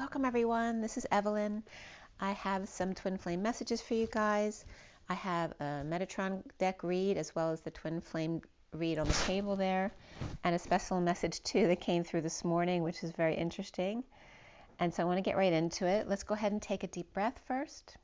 Welcome everyone, this is Evelyn. I have some twin flame messages for you guys. I have a Metatron deck read as well as the twin flame read on the table there, and a special message too that came through this morning, which is very interesting. And so I want to get right into it. Let's go ahead and take a deep breath first.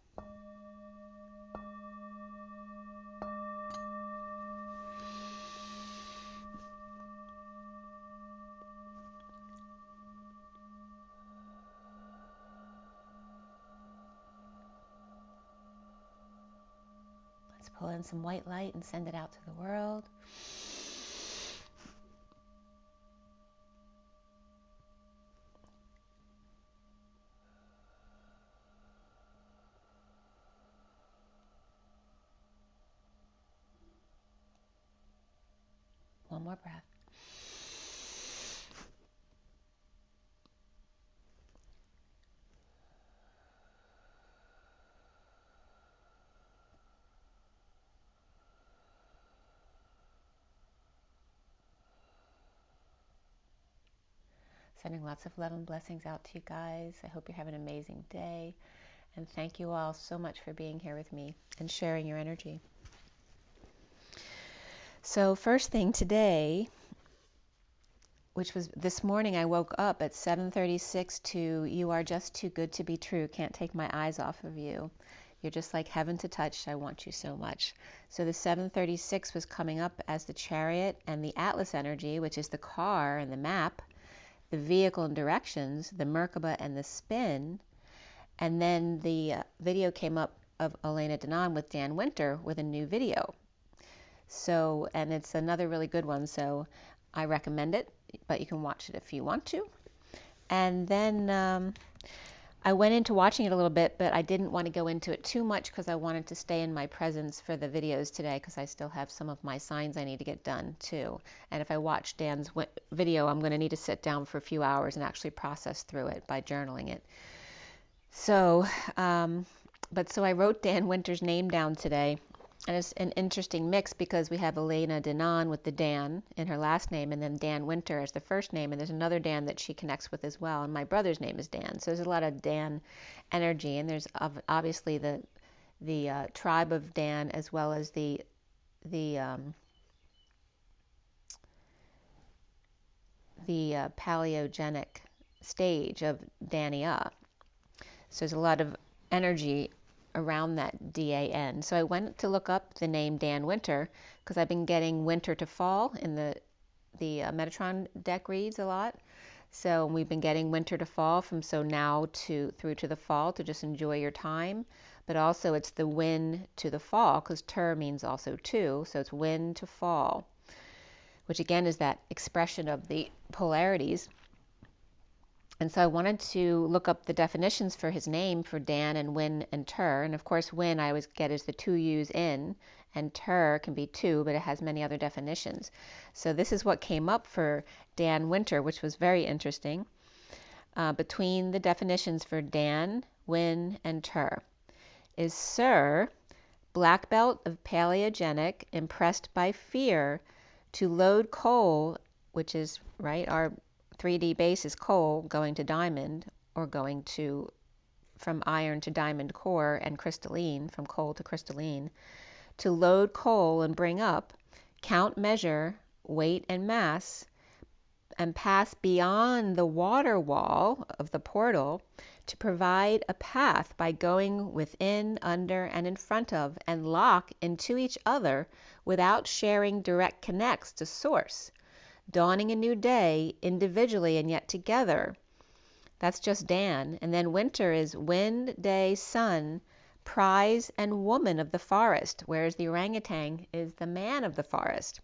Pull in some white light and send it out to the world. One more breath. Sending lots of love and blessings out to you guys. I hope you're having an amazing day. And thank you all so much for being here with me and sharing your energy. So first thing today, which was this morning, I woke up at 7:36 to "You are just too good to be true. Can't take my eyes off of you. You're just like heaven to touch. I want you so much." So the 7:36 was coming up as the Chariot and the Atlas energy, which is the car and the map, the vehicle and directions, the Merkaba and the spin. And then the video came up of Elena Danaan with Dan Winter with a new video. So, and it's another really good one, so I recommend it, but you can watch it if you want to. And then I went into watching it a little bit, but I didn't want to go into it too much because I wanted to stay in my presence for the videos today, because I still have some of my signs I need to get done too. And if I watch Dan's video, I'm going to need to sit down for a few hours and actually process through it by journaling it. So, so I wrote Dan Winter's name down today, and it's an interesting mix because we have Elena Danaan with the Dan in her last name, and then Dan Winter as the first name, and there's another Dan that she connects with as well, and my brother's name is Dan. So there's a lot of Dan energy, and there's obviously the tribe of Dan as well as the paleogenic stage of Dania. So there's a lot of energy around that DAN. So I went to look up the name Dan Winter because I've been getting winter to fall in the Metatron deck reads a lot. So we've been getting winter to fall from so now to through to the fall to just enjoy your time. But also it's the win to the fall, because ter means also two. So it's win to fall, which again is that expression of the polarities. And so I wanted to look up the definitions for his name for Dan and win and ter. And of course, win I always get is the two U's in, and ter can be two, but it has many other definitions. So this is what came up for Dan Winter, which was very interesting. Between the definitions for Dan, win, and ter is Sir, black belt of paleogenic, impressed by fear, to load coal, which is, right, our 3D base is coal going to diamond, or going to from iron to diamond core, and crystalline from coal to crystalline, to load coal and bring up, count, measure, weight and mass, and pass beyond the water wall of the portal to provide a path by going within, under, and in front of, and lock into each other without sharing direct connects to source. Dawning a new day, individually and yet together. That's just Dan. And then Winter is wind, day, sun, prize, and woman of the forest, whereas the orangutan is the man of the forest.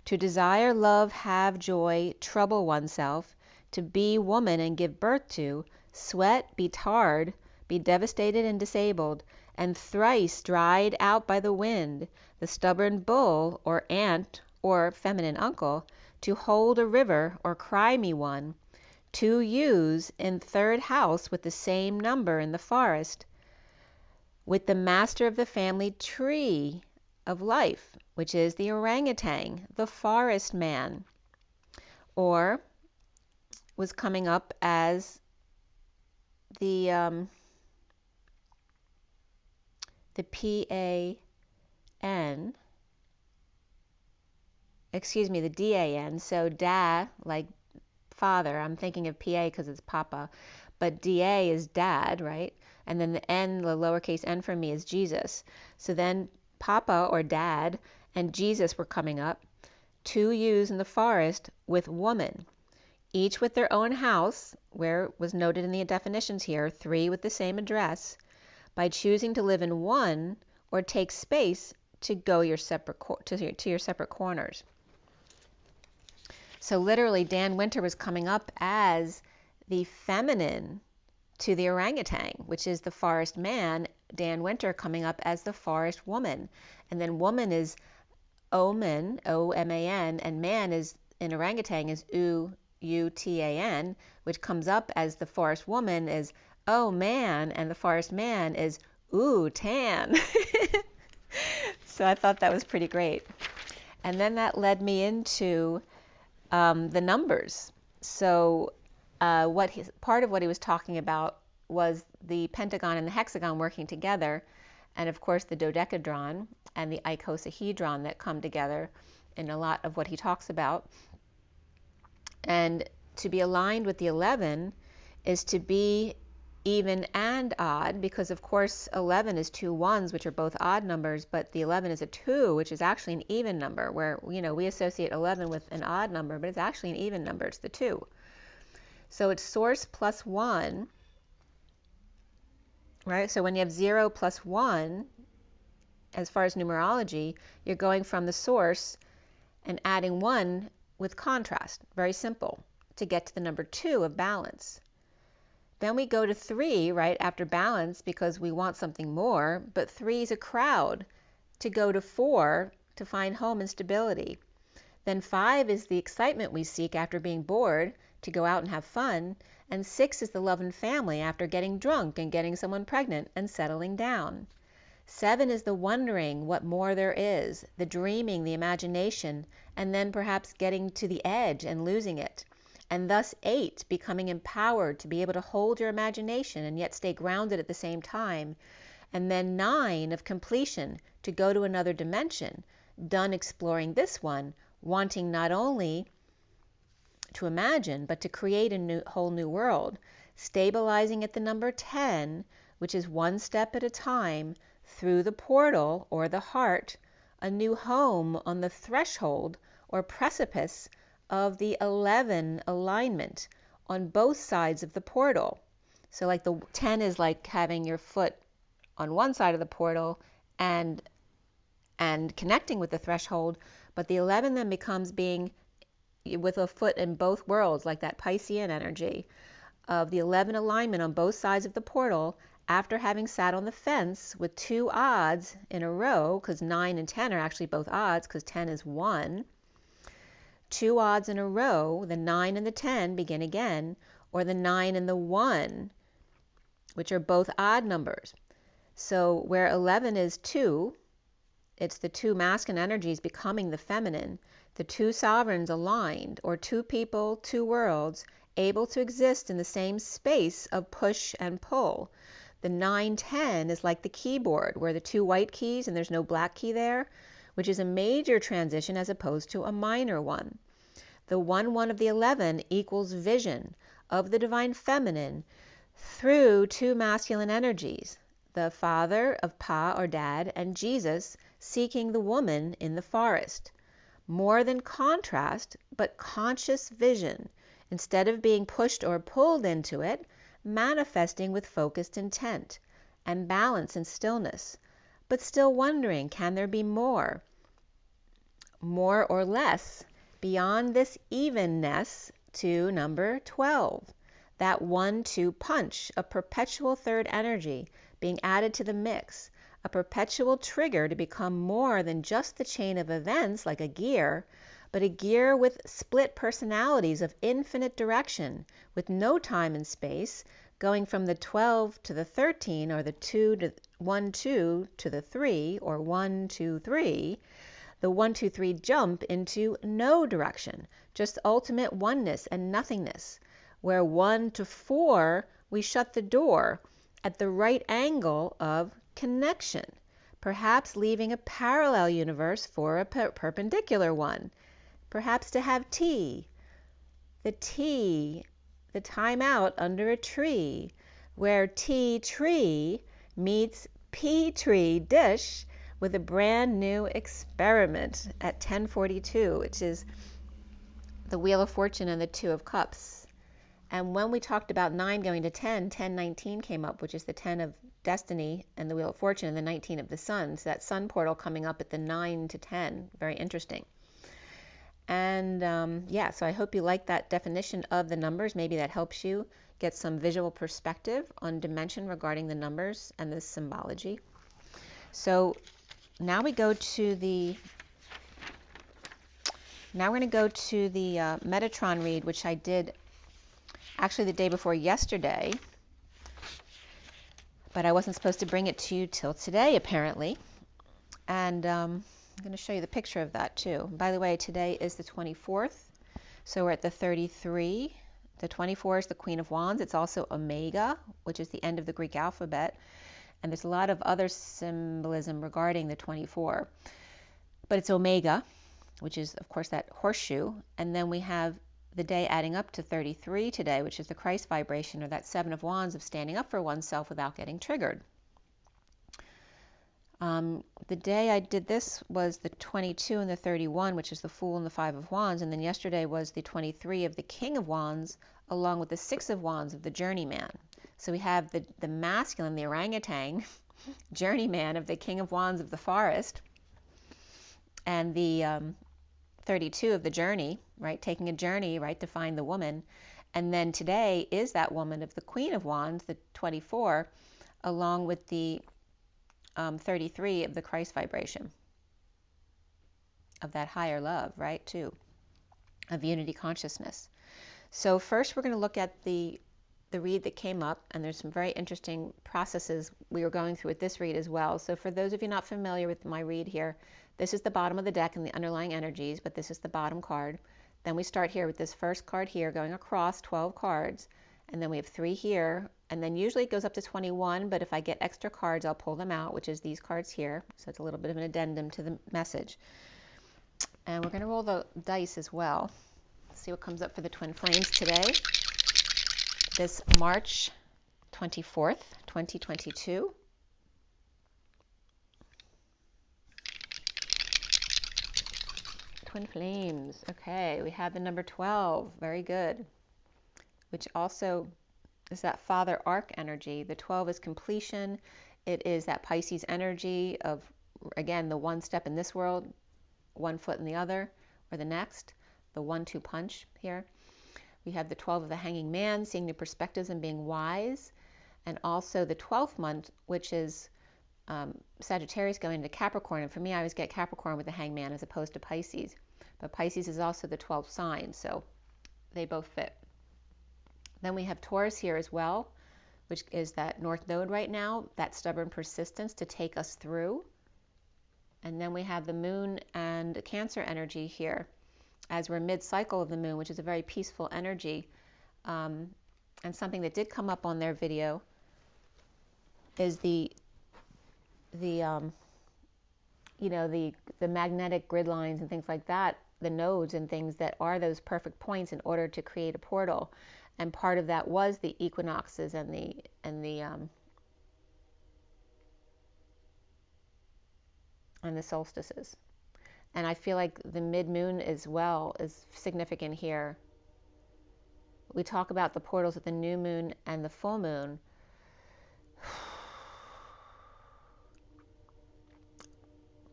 To desire, love, have joy, trouble oneself, to be woman and give birth to, sweat, be tarred, be devastated and disabled, and thrice dried out by the wind, the stubborn bull or ant or feminine uncle, to hold a river or cry me one, to use in third house with the same number in the forest, with the master of the family tree of life, which is the orangutan, the forest man, or was coming up as the PAN, excuse me, the DAN, so da, like father, I'm thinking of PA because it's Papa, but DA is dad, right? And then the N, the lowercase n for me, is Jesus. So then Papa or dad and Jesus were coming up, two U's in the forest with woman, each with their own house, where was noted in the definitions here, 3 with the same address, by choosing to live in one or take space to go your separate to your separate corners. So literally, Dan Winter was coming up as the feminine to the orangutan, which is the forest man. Dan Winter coming up as the forest woman. And then woman is Oman, O-M-A-N, and man is in orangutan is U-U-T-A-N, which comes up as the forest woman is oh man, and the forest man is ooh, tan. So I thought that was pretty great. And then that led me into the numbers. So part of what he was talking about was the pentagon and the hexagon working together, and of course the dodecahedron and the icosahedron that come together in a lot of what he talks about. And to be aligned with the 11 is to be even and odd, because of course 11 is 2 ones, which are both odd numbers, but the 11 is a 2, which is actually an even number, where we associate 11 with an odd number, but it's actually an even number. It's the 2. So it's source plus 1, right? So when you have 0 plus 1, as far as numerology, you're going from the source and adding 1 with contrast. Very simple, to get to the number 2 of balance. Then we go to 3 right after balance because we want something more, but 3 is a crowd to go to 4 to find home and stability. Then 5 is the excitement we seek after being bored to go out and have fun, and 6 is the love and family after getting drunk and getting someone pregnant and settling down. 7 is the wondering what more there is, the dreaming, the imagination, and then perhaps getting to the edge and losing it. And thus 8, becoming empowered to be able to hold your imagination and yet stay grounded at the same time. And then 9 of completion, to go to another dimension, done exploring this one, wanting not only to imagine, but to create a whole new world, stabilizing at the number 10, which is one step at a time, through the portal or the heart, a new home on the threshold or precipice of the 11 alignment on both sides of the portal. So like the 10 is like having your foot on one side of the portal and connecting with the threshold, but the 11 then becomes being with a foot in both worlds, like that Piscean energy of the 11 alignment on both sides of the portal after having sat on the fence with 2 odds in a row, because 9 and 10 are actually both odds, because 10 is 1. 2 odds in a row, the 9 and the 10 begin again, or the 9 and the 1, which are both odd numbers. So where 11 is 2, it's the 2 masculine energies becoming the feminine, the 2 sovereigns aligned, or 2 people, 2 worlds, able to exist in the same space of push and pull. The 9-10 is like the keyboard, where the 2 white keys and there's no black key there, which is a major transition as opposed to a minor one. The 1-1 of the 11 equals vision of the divine feminine through 2 masculine energies, the father of Pa or Dad and Jesus seeking the woman in the forest. More than contrast, but conscious vision, instead of being pushed or pulled into it, manifesting with focused intent and balance and stillness, but still wondering, can there be more or less, beyond this evenness to number 12, that 1-2 punch, a perpetual third energy being added to the mix, a perpetual trigger to become more than just the chain of events like a gear, but a gear with split personalities of infinite direction, with no time and space, going from the 12 to the 13, or the 1-2 to the 3, or 1-2-3, the 1-2-3 jump into no direction, just ultimate oneness and nothingness, where 1-4 we shut the door at the right angle of connection, perhaps leaving a parallel universe for a perpendicular one. Perhaps to have tea, the time out under a tree, where tea tree meets Petri dish with a brand new experiment at 10:42, which is the Wheel of Fortune and the Two of Cups. And when we talked about 9 going to 10, 10:19 came up, which is the 10 of destiny and the Wheel of Fortune, and the 19 of the sun. So that sun portal coming up at the 9 to 10. Very interesting. And yeah, so I hope you like that definition of the numbers. Maybe that helps you get some visual perspective on dimension regarding the numbers and the symbology. So now we go to the we're going to go to the Metatron read, which I did actually the day before yesterday, but I wasn't supposed to bring it to you till today apparently. And I'm going to show you the picture of that too. By the way, today is the 24th, so we're at the 33. The 24 is the Queen of Wands. It's also Omega, which is the end of the Greek alphabet, and there's a lot of other symbolism regarding the 24. But it's Omega, which is of course that horseshoe, and then we have the day adding up to 33 today, which is the Christ vibration, or that 7 of Wands of standing up for oneself without getting triggered. The day I did this was the 22 and the 31, which is the Fool and the 5 of Wands, and then yesterday was the 23 of the King of Wands, along with the 6 of Wands of the Journeyman. So we have the masculine, the orangutan, journeyman of the King of Wands of the forest, and the 32 of the journey, right, taking a journey, right, to find the woman. And then today is that woman of the Queen of Wands, the 24, along with the 33 of the Christ vibration, of that higher love, right, too, of unity consciousness. So first we're going to look at the read that came up, and there's some very interesting processes we were going through with this read as well. So for those of you not familiar with my read here, this is the bottom of the deck and the underlying energies, but this is the bottom card. Then we start here with this first card here, going across 12 cards, and then we have 3 here, and then usually it goes up to 21, but if I get extra cards, I'll pull them out, which is these cards here. So it's a little bit of an addendum to the message. And we're going to roll the dice as well. Let's see what comes up for the Twin Flames today. This March 24th, 2022. Twin Flames. Okay, we have the number 12. Very good. Which also is that Father Arc energy. The 12 is completion. It is that Pisces energy of, again, the one step in this world, one foot in the other, or the next. The 1-2 punch here. We have the 12 of the Hanging Man, seeing new perspectives and being wise. And also the 12th month, which is Sagittarius going into Capricorn. And for me, I always get Capricorn with the Hangman as opposed to Pisces. But Pisces is also the 12th sign, so they both fit. Then we have Taurus here as well, which is that North Node right now, that stubborn persistence to take us through. And then we have the Moon and Cancer energy here, as we're mid-cycle of the Moon, which is a very peaceful energy. And something that did come up on their video is the magnetic grid lines and things like that, the nodes and things that are those perfect points in order to create a portal. And part of that was the equinoxes and the solstices. And I feel like the mid-moon as well is significant here. We talk about the portals at the new moon and the full moon.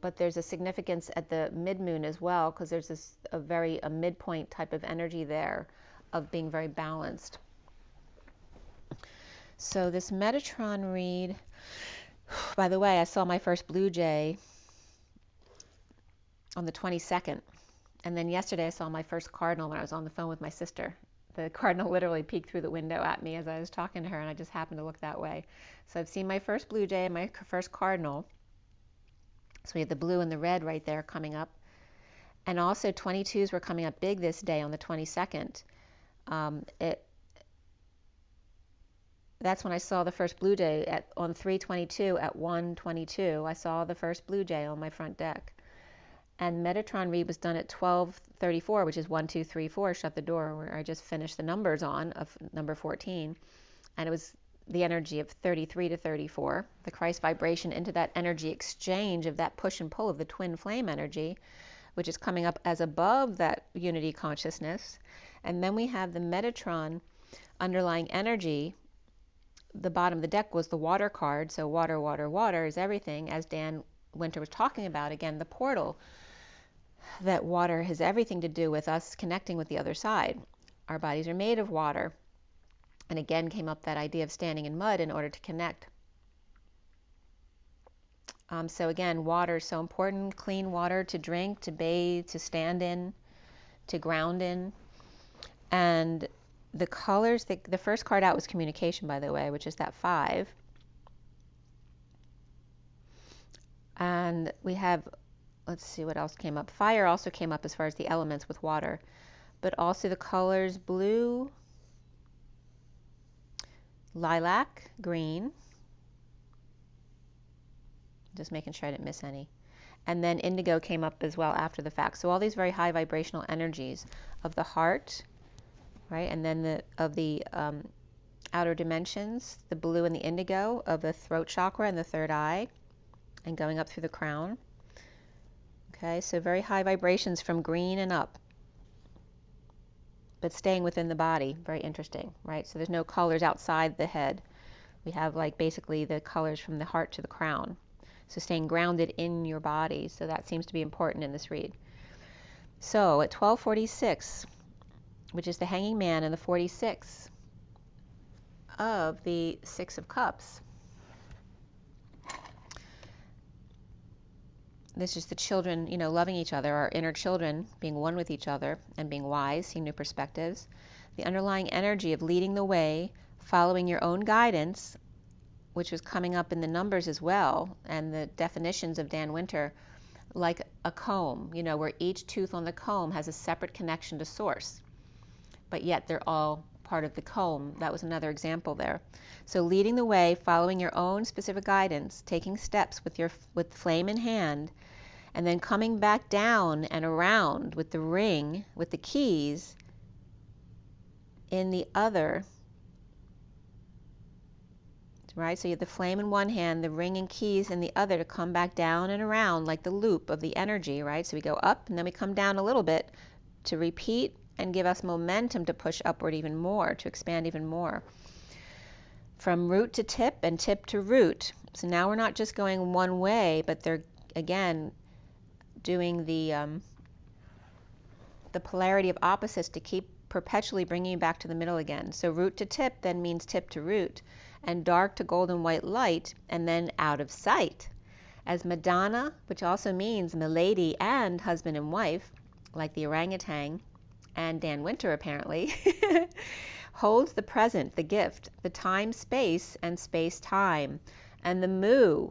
But there's a significance at the mid-moon as well, because there's a midpoint type of energy there of being very balanced. So this Metatron read, by the way, I saw my first blue jay on the 22nd. And then yesterday I saw my first cardinal when I was on the phone with my sister. The cardinal literally peeked through the window at me as I was talking to her, and I just happened to look that way. So I've seen my first blue jay and my first cardinal. So we have the blue and the red right there coming up. And also 22s were coming up big this day on the 22nd. that's when I saw the first blue jay on 3/22 at 1:22. I saw the first blue jay on my front deck. And Metatron read was done at 12:34, which is 1, 2, 3, 4. Shut the door, where I just finished the numbers on of number 14, and it was the energy of 33 to 34, the Christ vibration into that energy exchange of that push and pull of the twin flame energy, which is coming up as above that unity consciousness. And then we have the Metatron underlying energy. The bottom of the deck was the water card, so water, water, water is everything, as Dan Winter was talking about. Again, the portal, that water has everything to do with us connecting with the other side. Our bodies are made of water. And again came up that idea of standing in mud in order to connect. So again, water is so important. Clean water to drink, to bathe, to stand in, to ground in. And the colors, the first card out was communication, by the way, which is that 5. And we have, let's see what else came up. Fire also came up as far as the elements with water, but also the colors blue, lilac, green. Just making sure I didn't miss any. And then indigo came up as well after the fact. So all these very high vibrational energies of the heart, right? And then of the outer dimensions, the blue and the indigo of the throat chakra and the third eye, and going up through the crown. Okay, so very high vibrations from green and up, but staying within the body. Very interesting, right? So there's no colors outside the head. We have like basically the colors from the heart to the crown. So staying grounded in your body. So that seems to be important in this read. So at 12:46, which is the Hanging Man and the 46 of the 6 of Cups. This is the children, loving each other, our inner children being one with each other and being wise, seeing new perspectives. The underlying energy of leading the way, following your own guidance, which was coming up in the numbers as well, and the definitions of Dan Winter, like a comb, where each tooth on the comb has a separate connection to source, but yet they're all part of the comb. That was another example there. So leading the way, following your own specific guidance, taking steps with flame in hand, and then coming back down and around with the ring, with the keys in the other. Right, so you have the flame in one hand, the ring and keys in the other, to come back down and around like the loop of the energy, right? So we go up and then we come down a little bit to repeat and give us momentum to push upward even more, to expand even more. From root to tip and tip to root. So now we're not just going one way, but they're, again, doing the polarity of opposites to keep perpetually bringing you back to the middle again. So root to tip then means tip to root, and dark to golden white light, and then out of sight. As Madonna, which also means milady and husband and wife, like the orangutan and Dan Winter apparently, holds the present, the gift, the time, space, and space-time, and the moo,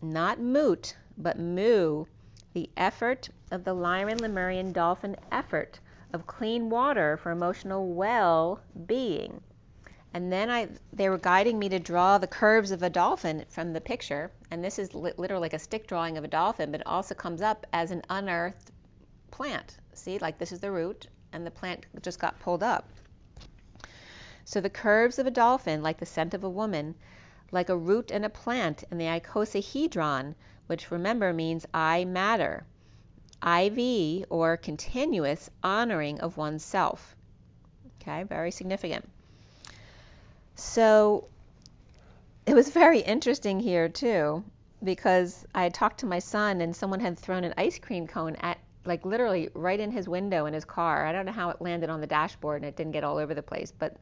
not moot, but moo, the effort of the Lyran Lemurian dolphin effort of clean water for emotional well-being. And then they were guiding me to draw the curves of a dolphin from the picture, and this is literally like a stick drawing of a dolphin, but it also comes up as an unearthed plant. See, like this is the root, and the plant just got pulled up. So the curves of a dolphin, like the scent of a woman, like a root and a plant, and the icosahedron, which remember means I matter, IV, or continuous honoring of oneself. Okay, very significant. So it was very interesting here too, because I had talked to my son and someone had thrown an ice cream cone at, like literally right in his window in his car. I don't know how it landed on the dashboard and it didn't get all over the place, but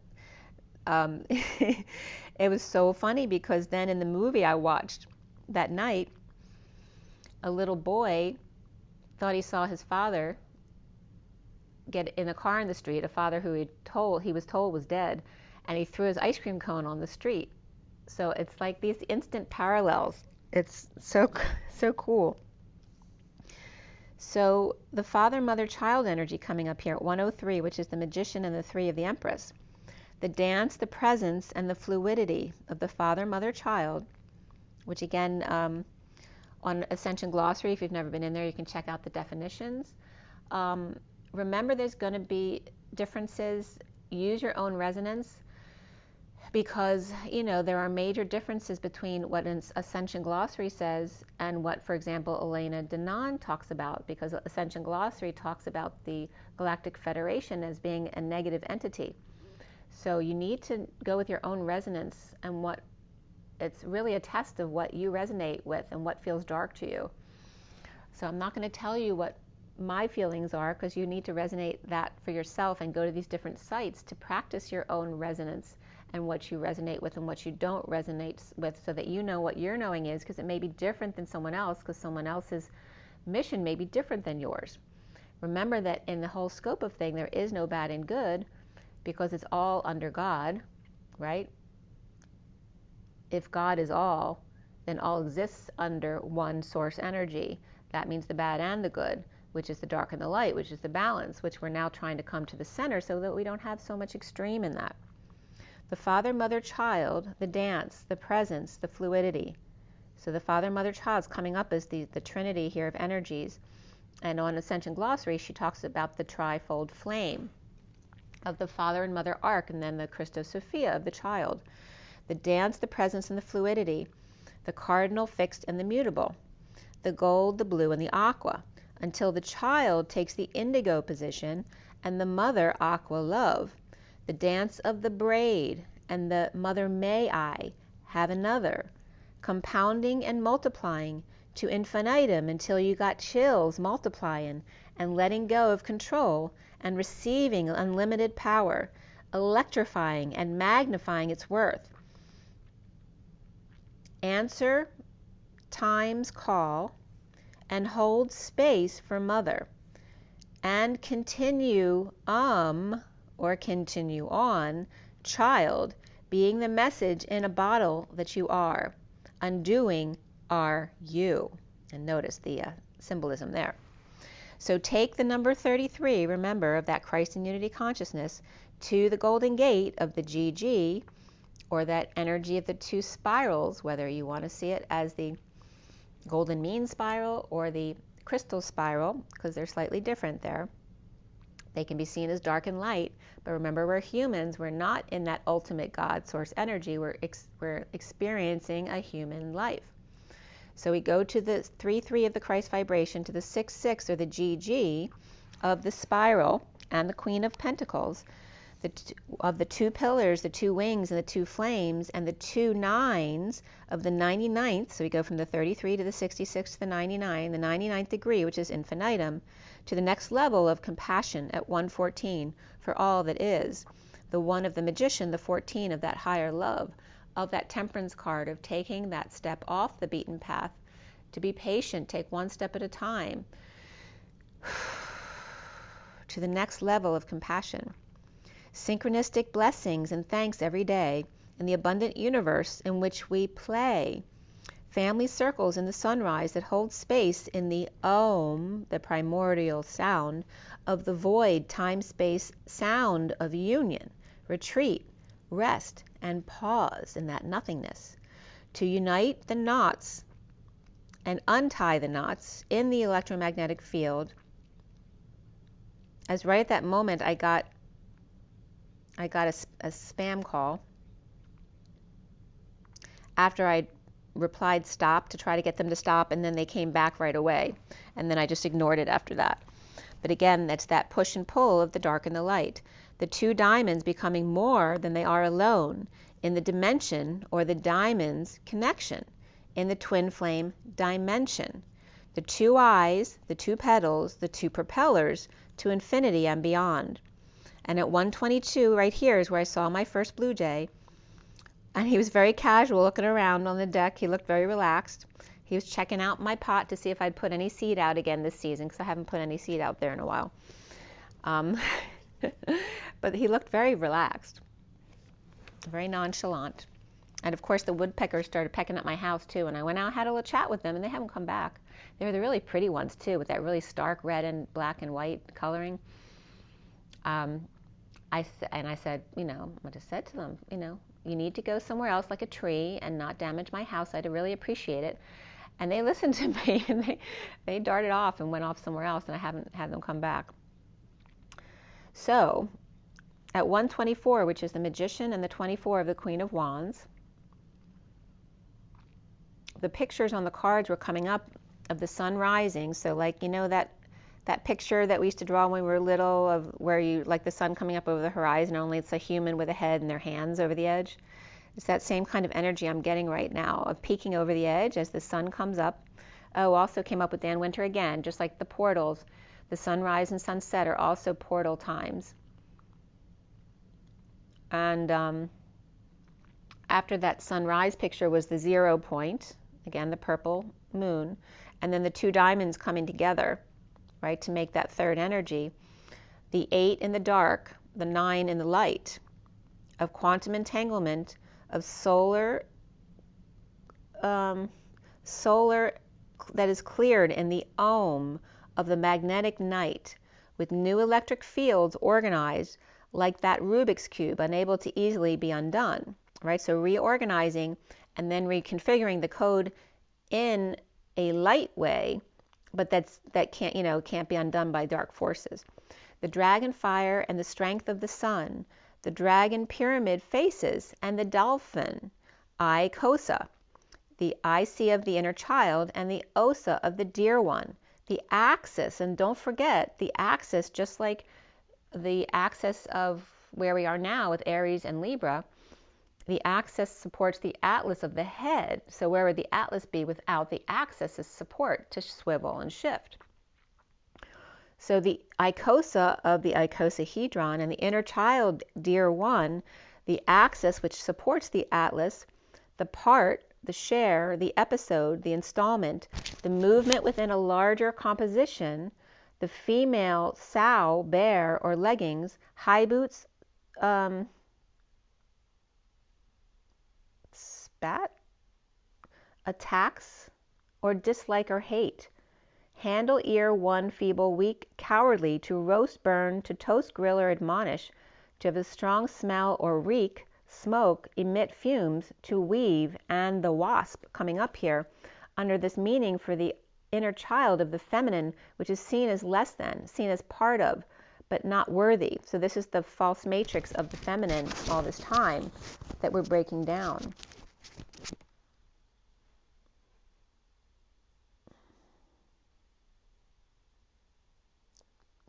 it was so funny because then in the movie I watched that night, a little boy thought he saw his father get in a car in the street, a father who he was told was dead, and he threw his ice cream cone on the street. So it's like these instant parallels. It's so cool. So the father, mother, child energy coming up here at 103, which is the magician and the 3 of the Empress. the dance, the presence, and the fluidity of the Father, Mother, Child, which again, on Ascension Glossary, if you've never been in there, you can check out the definitions. Remember, there's going to be differences. Use your own resonance, because, you know, there are major differences between what an Ascension Glossary says and what, for example, Elena Danaan talks about, because Ascension Glossary talks about the Galactic Federation as being a negative entity. So you need to go with your own resonance, and what it's really a test of what you resonate with and what feels dark to you. So I'm not going to tell you what my feelings are, because you need to resonate that for yourself and go to these different sites to practice your own resonance and what you resonate with and what you don't resonate with, so that you know what your knowing is, because it may be different than someone else, because someone else's mission may be different than yours. Remember that in the whole scope of thing, there is no bad and good, because it's all under God, right? If God is all, then all exists under one source energy. That means the bad and the good, which is the dark and the light, which is the balance, which we're now trying to come to the center so that we don't have so much extreme in that. The Father, Mother, Child, the dance, the presence, the fluidity. So the Father, Mother, Child is coming up as the trinity here of energies. And on Ascension Glossary, she talks about the trifold flame of the Father and Mother arc, and then the Christos Sophia of the child. The dance, the presence, and the fluidity. The cardinal, fixed, and the mutable. The gold, the blue, and the aqua, until the child takes the indigo position and the mother aqua love. The dance of the braid, and the mother may I have another, compounding and multiplying to infinitum until you got chills multiplying and letting go of control and receiving unlimited power, electrifying and magnifying its worth. Answer time's call and hold space for mother, and continue or continue on, child, being the message in a bottle that you are, undoing are you. And notice the symbolism there. So take the number 33, remember, of that Christ in Unity consciousness, to the golden gate of the GG, or that energy of the two spirals, whether you want to see it as the golden mean spiral or the crystal spiral, because they're slightly different there. They can be seen as dark and light, but remember, we're humans. We're not in that ultimate God source energy. We're experiencing a human life. So we go to the 3-3 of the Christ vibration, to the 6-6 or the GG of the spiral, and the Queen of Pentacles, of the two pillars, the two wings, and the two flames, and the two nines of the 99th. So we go from the 33 to the 66 to the 99, the 99th degree, which is infinitum, to the next level of compassion at 114 for all that is. The 1 of the magician, the 14 of that higher love, of that temperance card, of taking that step off the beaten path, to be patient, take one step at a time, to the next level of compassion. Synchronistic blessings and thanks every day in the abundant universe in which we play. Family circles in the sunrise that hold space in the Om, the primordial sound of the void, time-space sound of union, retreat, rest, and pause in that nothingness. To unite the knots and untie the knots in the electromagnetic field. As right at that moment I got a spam call after I replied stop to try to get them to stop, and then they came back right away, and then I just ignored it after that. But again, that's that push and pull of the dark and the light. The two diamonds becoming more than they are alone in the dimension, or the diamond's connection in the twin flame dimension. The two eyes, the two petals, the two propellers to infinity and beyond. And at 122 right here is where I saw my first blue jay. And he was very casual looking around on the deck. He looked very relaxed. He was checking out my pot to see if I'd put any seed out again this season, because I haven't put any seed out there in a while. But he looked very relaxed, very nonchalant. And of course the woodpeckers started pecking at my house too, and I went out and had a little chat with them, and they haven't come back. They were the really pretty ones too, with that really stark red and black and white coloring. I said, I just said to them, you need to go somewhere else like a tree and not damage my house. I'd really appreciate it. And they listened to me, and they darted off and went off somewhere else, and I haven't had them come back. So at 124, which is the Magician, and the 24 of the Queen of Wands, the pictures on the cards were coming up of the sun rising. So like, that picture that we used to draw when we were little of where you like the sun coming up over the horizon, only it's a human with a head and their hands over the edge. It's that same kind of energy I'm getting right now of peeking over the edge as the sun comes up. Oh, also came up with Dan Winter again, just like the portals. The sunrise and sunset are also portal times. And after that sunrise picture was the 0 point, again the purple moon, and then the 2 diamonds coming together, right, to make that third energy. The 8 in the dark, the 9 in the light, of quantum entanglement, of solar that is cleared in the Om of the magnetic night, with new electric fields organized like that Rubik's Cube, unable to easily be undone, right? So reorganizing and then reconfiguring the code in a light way, but that can't be undone by dark forces. The dragon fire and the strength of the sun, the dragon pyramid faces, and the dolphin, I Kosa, the IC of the inner child, and the Osa of the dear one. The axis, and don't forget the axis, just like the axis of where we are now with Aries and Libra, the axis supports the atlas of the head. So where would the atlas be without the axis as support to swivel and shift? So the Icosa of the icosahedron and the inner child, dear one, the axis which supports the atlas, the part, the share, the episode, the installment, the movement within a larger composition, the female sow, bear, or leggings, high boots, spat, attacks, or dislike or hate. Handle ear one feeble, weak, cowardly, to roast, burn, to toast, grill, or admonish, to have a strong smell or reek, smoke, emit fumes, to weave, and the wasp coming up here under this meaning for the inner child of the feminine, which is seen as less than, seen as part of, but not worthy. So this is the false matrix of the feminine all this time that we're breaking down.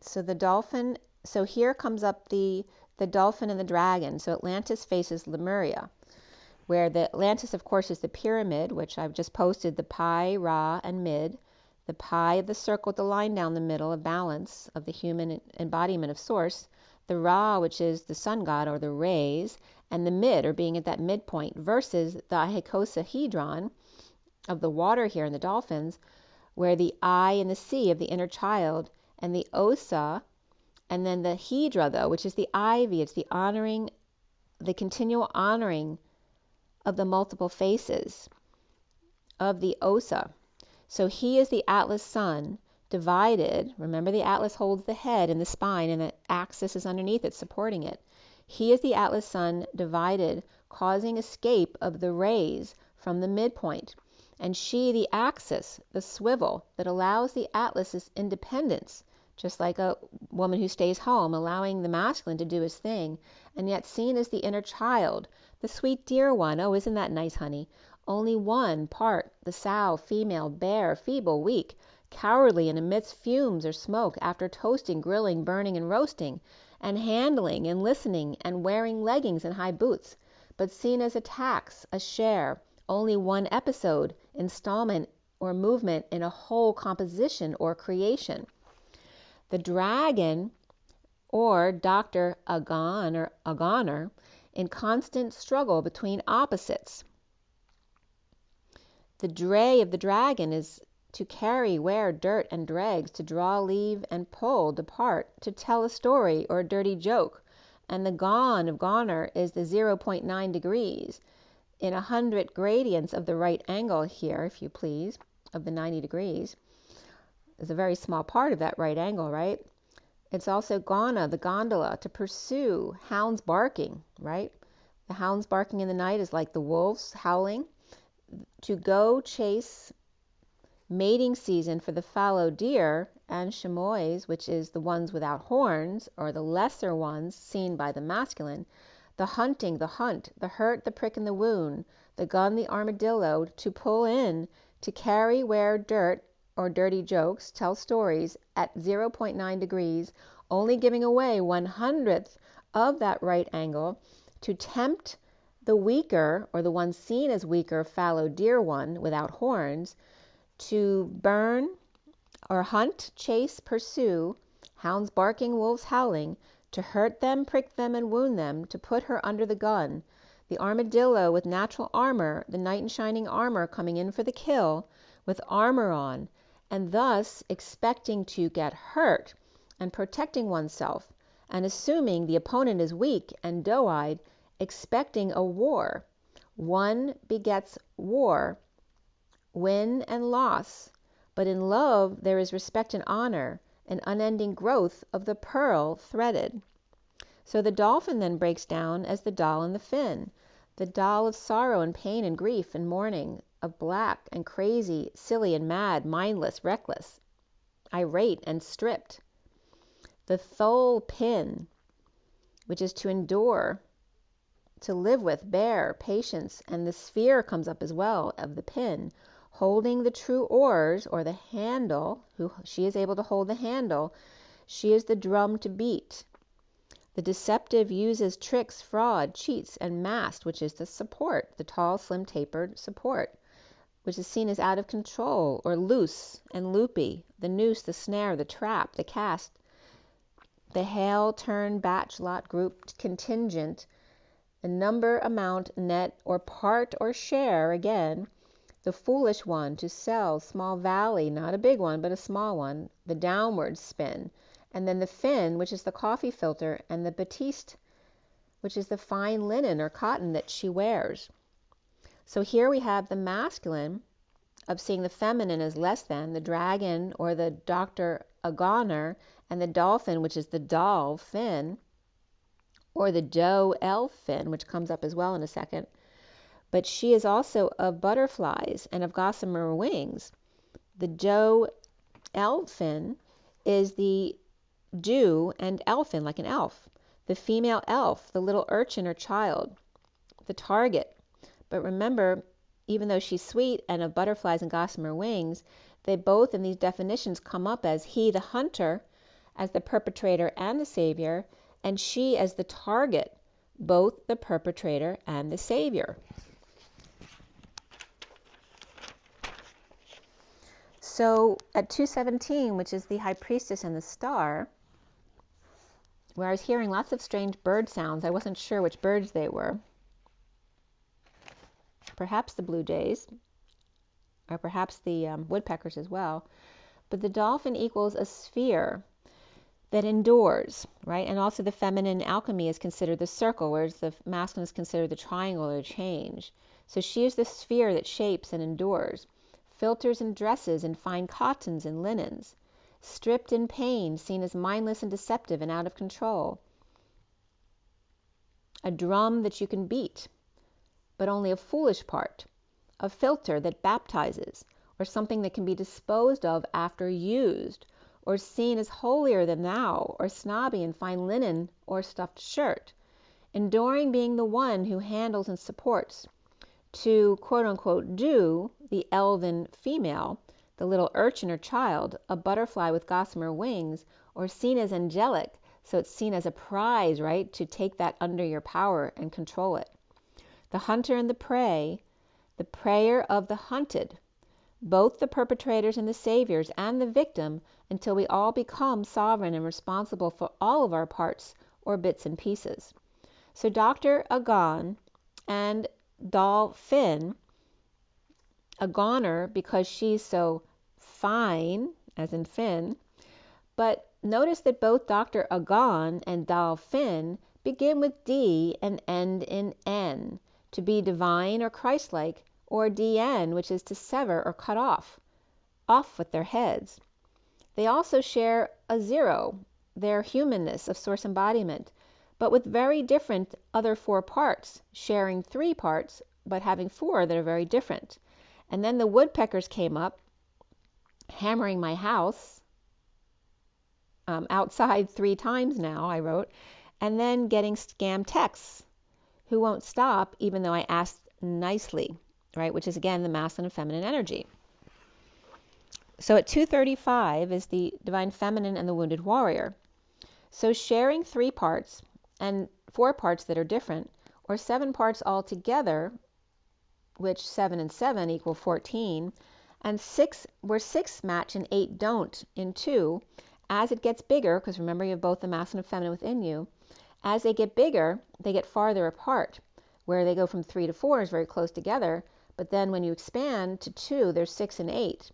So the dolphin, so here comes up the dolphin and the dragon. So Atlantis faces Lemuria, where the Atlantis, of course, is the pyramid, which I've just posted, the pi, ra, and mid. The pi of the circle, the line down the middle of balance of the human embodiment of source. The ra, which is the sun god or the rays, and the mid, or being at that midpoint, versus the icosahedron of the water here in the dolphins, where the I and the C of the inner child, and the Osa, and then the Hydra, though, which is the ivy. It's the honoring, the continual honoring of the multiple faces of the Osa. So he is the Atlas sun, divided. Remember, the Atlas holds the head and the spine, and the axis is underneath it, supporting it. He is the Atlas sun, divided, causing escape of the rays from the midpoint. And she, the axis, the swivel, that allows the Atlas's independence, just like a woman who stays home, allowing the masculine to do his thing, and yet seen as the inner child, the sweet dear one. Oh, isn't that nice, honey? Only one part, the sow, female, bear, feeble, weak, cowardly, and emits fumes or smoke after toasting, grilling, burning, and roasting, and handling, and listening, and wearing leggings and high boots, but seen as a tax, a share, only one episode, installment, or movement in a whole composition or creation. The dragon, or Dr. Agon or Agoner, in constant struggle between opposites. The dray of the dragon is to carry, wear, dirt, and dregs, to draw, leave, and pull, depart, to tell a story or a dirty joke. And the gon of Goner is the 0.9 degrees in 100 gradients of the right angle here, if you please, of the 90 degrees. Is a very small part of that right angle, right? It's also gona, the gondola, to pursue, hounds barking, right? The hounds barking in the night is like the wolves howling. To go chase, mating season for the fallow deer and chamois, which is the ones without horns, or the lesser ones seen by the masculine. The hunting, the hunt, the hurt, the prick and the wound, the gun, the armadillo, to pull in, to carry, wear dirt or dirty jokes, tell stories at 0.9 degrees, only giving away 1/100th of that right angle, to tempt the weaker, or the one seen as weaker, fallow deer one without horns, to burn or hunt, chase, pursue, hounds barking, wolves howling, to hurt them, prick them, and wound them, to put her under the gun. The armadillo with natural armor, the knight in shining armor coming in for the kill, with armor on, and thus expecting to get hurt and protecting oneself, and assuming the opponent is weak and doe-eyed, expecting a war. One begets war, win and loss, but in love there is respect and honor, an unending growth of the pearl threaded. So the dolphin then breaks down as the doll and the fin, the doll of sorrow and pain and grief and mourning, of black and crazy, silly and mad, mindless, reckless, irate and stripped. The thole pin, which is to endure, to live with, bear, patience, and the sphere comes up as well of the pin, holding the true oars or the handle, she is able to hold the handle, she is the drum to beat. The deceptive uses tricks, fraud, cheats, and masked, which is the support, the tall, slim, tapered support, which is seen as out of control or loose and loopy, the noose, the snare, the trap, the cast, the hail, turn, batch, lot, group, contingent, the number, amount, net, or part or share, again, the foolish one, to sell, small valley, not a big one, but a small one, the downward spin, and then the fin, which is the coffee filter, and the batiste, which is the fine linen or cotton that she wears. So here we have the masculine of seeing the feminine as less than, the dragon or the doctor a goner, and the dolphin, which is the doll fin, or the doe elf fin, which comes up as well in a second. But she is also of butterflies and of gossamer wings. The doe elfin is the dew and elfin, like an elf. The female elf, the little urchin or child, the target. But remember, even though she's sweet and of butterflies and gossamer wings, they both in these definitions come up as he, the hunter, as the perpetrator and the savior, and she as the target, both the perpetrator and the savior. So at 217, which is the high priestess and the star, where I was hearing lots of strange bird sounds, I wasn't sure which birds they were. Perhaps the blue jays, or perhaps the woodpeckers as well. But the dolphin equals a sphere that endures, right? And also the feminine alchemy is considered the circle, whereas the masculine is considered the triangle or change. So she is the sphere that shapes and endures. Filters and dresses and fine cottons and linens. Stripped in pain, seen as mindless and deceptive and out of control. A drum that you can beat, but only a foolish part. A filter that baptizes, or something that can be disposed of after used, or seen as holier than thou, or snobby in fine linen or stuffed shirt. Enduring being the one who handles and supports. To quote-unquote do, the elven female, the little urchin or child, a butterfly with gossamer wings, or seen as angelic, so it's seen as a prize, right, to take that under your power and control it. The hunter and the prey, the prayer of the hunted, both the perpetrators and the saviors and the victim, until we all become sovereign and responsible for all of our parts or bits and pieces. So Dr. Agon and Dolphin, a goner because she's so fine, as in fin, but notice that both Dr. Agon and Dolphin begin with D and end in N, to be divine or Christ-like, or DN, which is to sever or cut off with their heads. They also share a 0, their humanness of source embodiment, but with very different other 4 parts, sharing 3 parts, but having 4 that are very different. And then the woodpeckers came up, hammering my house, outside 3 times now, I wrote, and then getting scam texts who won't stop even though I asked nicely, right? Which is, again, the masculine and feminine energy. So at 235 is the divine feminine and the wounded warrior. So sharing 3 parts and 4 parts that are different, or 7 parts altogether, which 7 and 7 equal 14, and 6 where 6 match and 8 don't in 2, as it gets bigger, because remember you have both the masculine and feminine within you, as they get bigger, they get farther apart. Where they go from 3 to 4 is very close together, but then when you expand to 2, there's 6 and 8.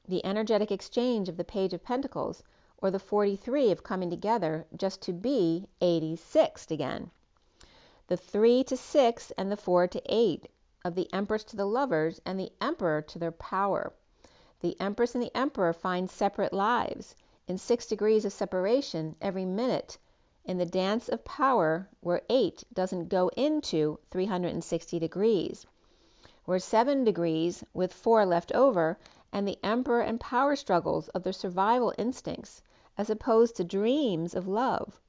The energetic exchange of the Page of Pentacles, or the 43 of coming together just to be 86 again. The 3 to 6 and the 4 to 8 of the Empress to the Lovers and the Emperor to their power. The Empress and the Emperor find separate lives in 6 degrees of separation every minute in the dance of power, where 8 doesn't go into 360 degrees. Where 7 degrees with 4 left over, and the Emperor and power struggles of their survival instincts, as opposed to dreams of love.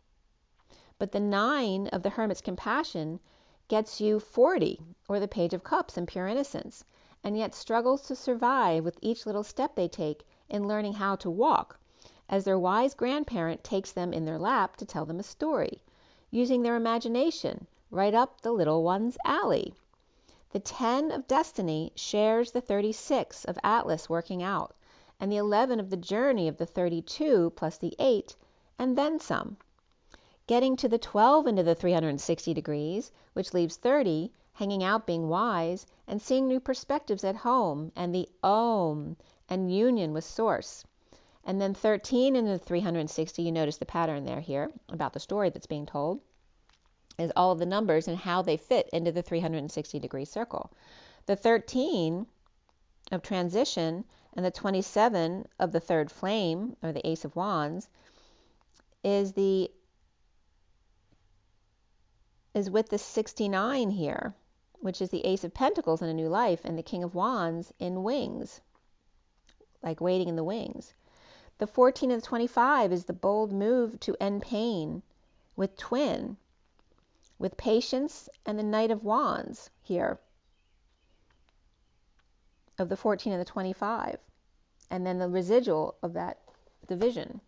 But the 9 of the Hermit's compassion gets you 40, or the Page of Cups and pure innocence, and yet struggles to survive with each little step they take in learning how to walk, as their wise grandparent takes them in their lap to tell them a story, using their imagination right up the little one's alley. The 10 of Destiny shares the 36 of Atlas working out, and the 11 of the journey of the 32 plus the 8, and then some. Getting to the 12 into the 360 degrees, which leaves 30, hanging out being wise, and seeing new perspectives at home, and the Om, and union with Source. And then 13 into the 360, you notice the pattern there here, about the story that's being told, is all of the numbers and how they fit into the 360 degree circle. The 13 of transition and the 27 of the third flame, or the Ace of Wands, is with the 69 here, which is the Ace of Pentacles in a new life, and the King of Wands in wings, like waiting in the wings. The 14 and the 25 is the bold move to end pain with twin, with patience, and the Knight of Wands here, of the 14 and the 25, and then the residual of that division.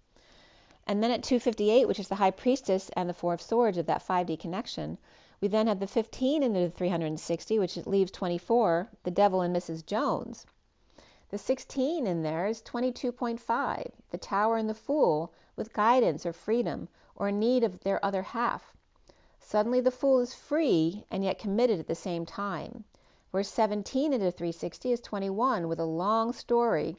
And then at 258, which is the High Priestess and the 4 of Swords of that 5D connection, we then have the 15 into the 360, which leaves 24, the Devil and Mrs. Jones. The 16 in there is 22.5, the Tower and the Fool, with guidance or freedom or need of their other half. Suddenly the Fool is free and yet committed at the same time. Where 17 into 360 is 21, with a long story,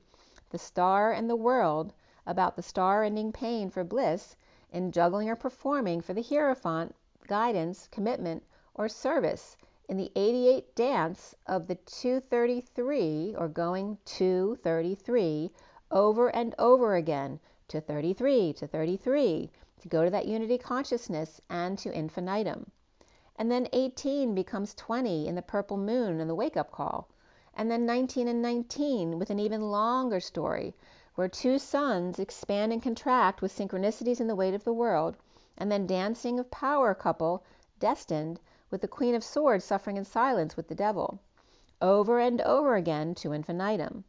the Star and the World, about the star ending pain for bliss in juggling or performing for the Hierophant, guidance, commitment, or service in the 88 dance of the 233, or going to 33, over and over again, to 33, to 33, to go to that unity consciousness and to infinitum. And then 18 becomes 20 in the purple moon and the wake-up call. And then 19 and 19 with an even longer story, where 2 suns expand and contract with synchronicities in the weight of the world, and then dancing of power couple destined, with the Queen of Swords suffering in silence with the Devil, over and over again to infinitum.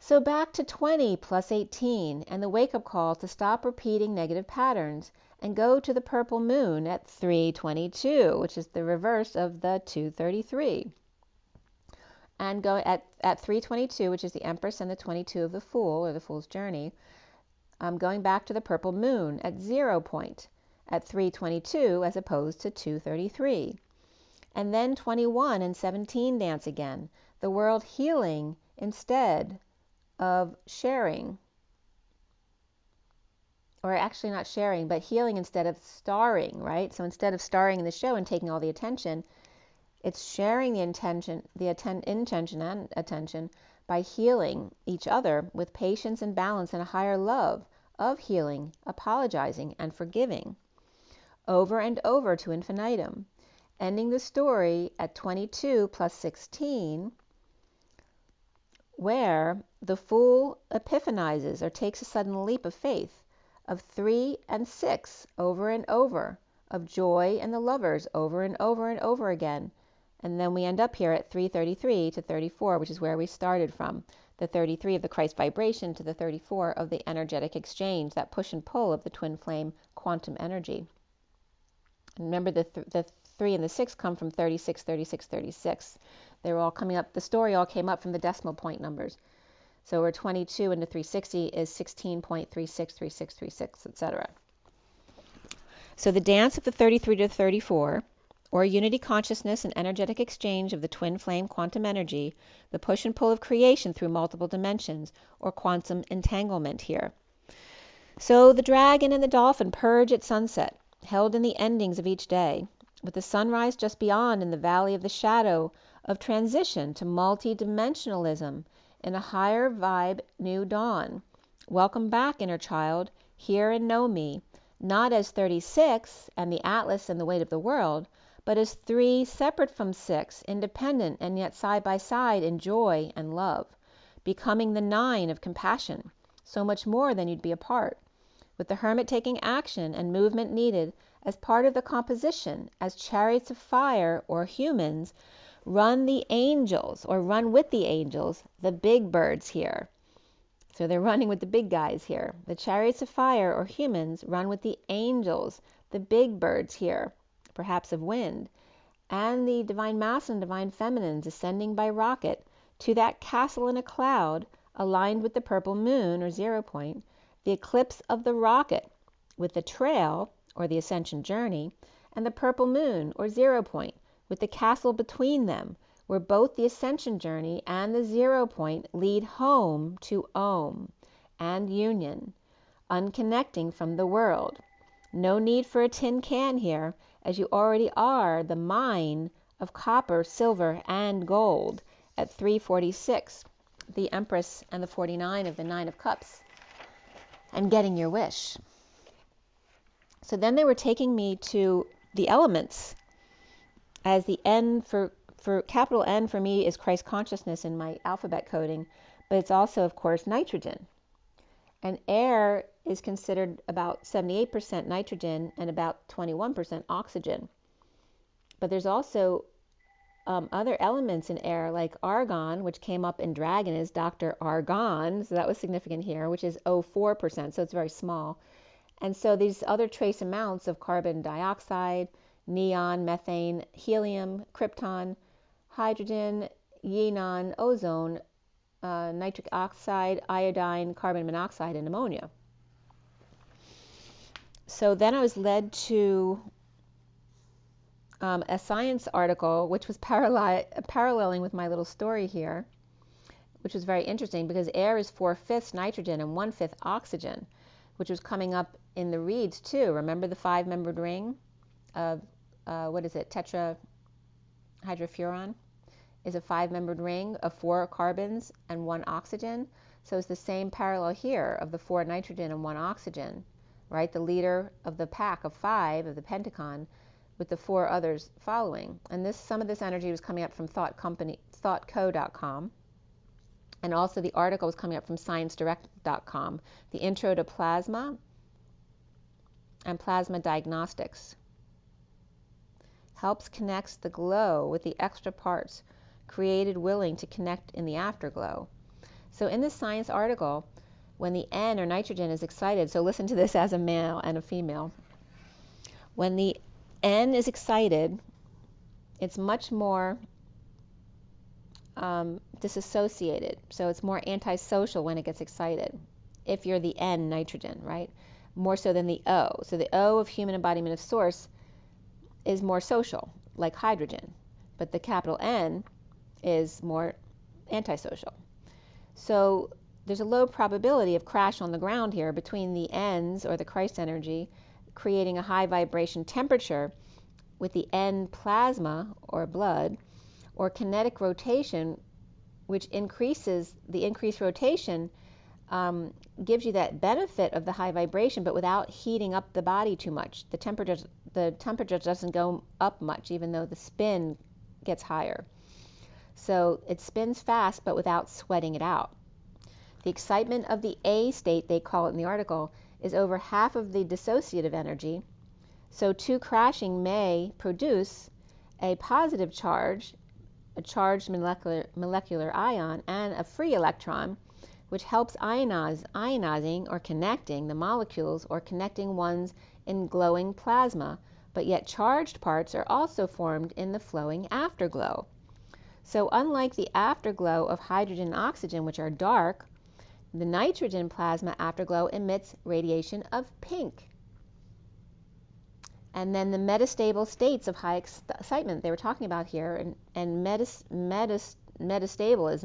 So back to 20 plus 18, and the wake-up call to stop repeating negative patterns, and go to the purple moon at 322, which is the reverse of the 233. And go at 322, which is the Empress and the 22 of the Fool, or the Fool's Journey, going back to the purple moon at 0 point, at 322 as opposed to 233. And then 21 and 17 dance again, the world healing instead of sharing. Or actually not sharing, but healing instead of starring, right? So instead of starring in the show and taking all the attention, it's sharing the intention and attention by healing each other with patience and balance and a higher love of healing, apologizing, and forgiving, over and over to infinitum, ending the story at 22 plus 16, where the Fool epiphanizes or takes a sudden leap of faith of 3 and 6 over and over, of joy and the lovers over and over and over again. And then we end up here at 333 to 34, which is where we started from. The 33 of the Christ vibration to the 34 of the energetic exchange, that push and pull of the twin flame quantum energy. And remember, the 3 and the 6 come from 36, 36, 36. They were all coming up, the story all came up from the decimal point numbers. So we're 22 into 360 is 16.363636, etc. So the dance of the 33 to 34, or unity consciousness and energetic exchange of the twin flame quantum energy, the push and pull of creation through multiple dimensions, or quantum entanglement here. So the dragon and the dolphin purge at sunset, held in the endings of each day, with the sunrise just beyond in the valley of the shadow of transition to multi-dimensionalism in a higher vibe new dawn. Welcome back, inner child, hear and know me, not as 36 and the Atlas and the weight of the world, but as 3 separate from 6, independent and yet side by side in joy and love, becoming the 9 of compassion, so much more than you'd be apart, with the hermit taking action and movement needed as part of the composition, as chariots of fire or humans run the angels, or run with the angels, the big birds here. So they're running with the big guys here. The chariots of fire or humans run with the angels, the big birds here, perhaps of wind, and the divine masculine and divine feminines ascending by rocket to that castle in a cloud aligned with the purple moon or 0 point, the eclipse of the rocket with the trail or the ascension journey, and the purple moon or 0 point with the castle between them, where both the ascension journey and the 0 point lead home to Om and union, unconnecting from the world. No need for a tin can here, as you already are the mine of copper, silver, and gold at 346, the Empress and the 49 of the 9 of Cups, and getting your wish. So then they were taking me to the elements, as the N for capital N for me is Christ consciousness in my alphabet coding, but it's also, of course, nitrogen. And air is considered about 78% nitrogen and about 21% oxygen. But there's also other elements in air, like argon, which came up in dragon as Dr. Argon, so that was significant here, which is 0.04%, so it's very small. And so these other trace amounts of carbon dioxide, neon, methane, helium, krypton, hydrogen, xenon, ozone, nitric oxide, iodine, carbon monoxide, and ammonia. So then I was led to a science article, which was paralleling with my little story here, which was very interesting because air is 4/5 nitrogen and 1/5 oxygen, which was coming up in the reads too. Remember the 5-membered ring of, tetrahydrofuran is a 5-membered ring of 4 carbons and 1 oxygen. So it's the same parallel here of the 4 nitrogen and 1 oxygen, right? The leader of the pack of 5 of the pentagon with the 4 others following. And some of this energy was coming up from thoughtco.com. And also the article was coming up from sciencedirect.com, the intro to plasma and plasma diagnostics. Helps connects the glow with the extra parts created willing to connect in the afterglow. So in this science article, when the N or nitrogen is excited, so listen to this as a male and a female. When the N is excited, it's much more disassociated. So it's more antisocial when it gets excited, if you're the N nitrogen, right? More so than the O. So the O of human embodiment of source is more social, like hydrogen. But the capital N is more antisocial. So there's a low probability of crash on the ground here between the N's or the Christ energy, creating a high vibration temperature with the N plasma or blood, or kinetic rotation, which increases the increased rotation gives you that benefit of the high vibration, but without heating up the body too much. The temperature doesn't go up much, even though the spin gets higher. So it spins fast, but without sweating it out. The excitement of the A state, they call it in the article, is over half of the dissociative energy. So two crashing may produce a positive charge, a charged molecular ion, and a free electron, which helps ionizing or connecting the molecules or connecting ones in glowing plasma, but yet charged parts are also formed in the flowing afterglow. So unlike the afterglow of hydrogen and oxygen, which are dark, the nitrogen plasma afterglow emits radiation of pink. And then the metastable states of high excitement they were talking about here, and metastable is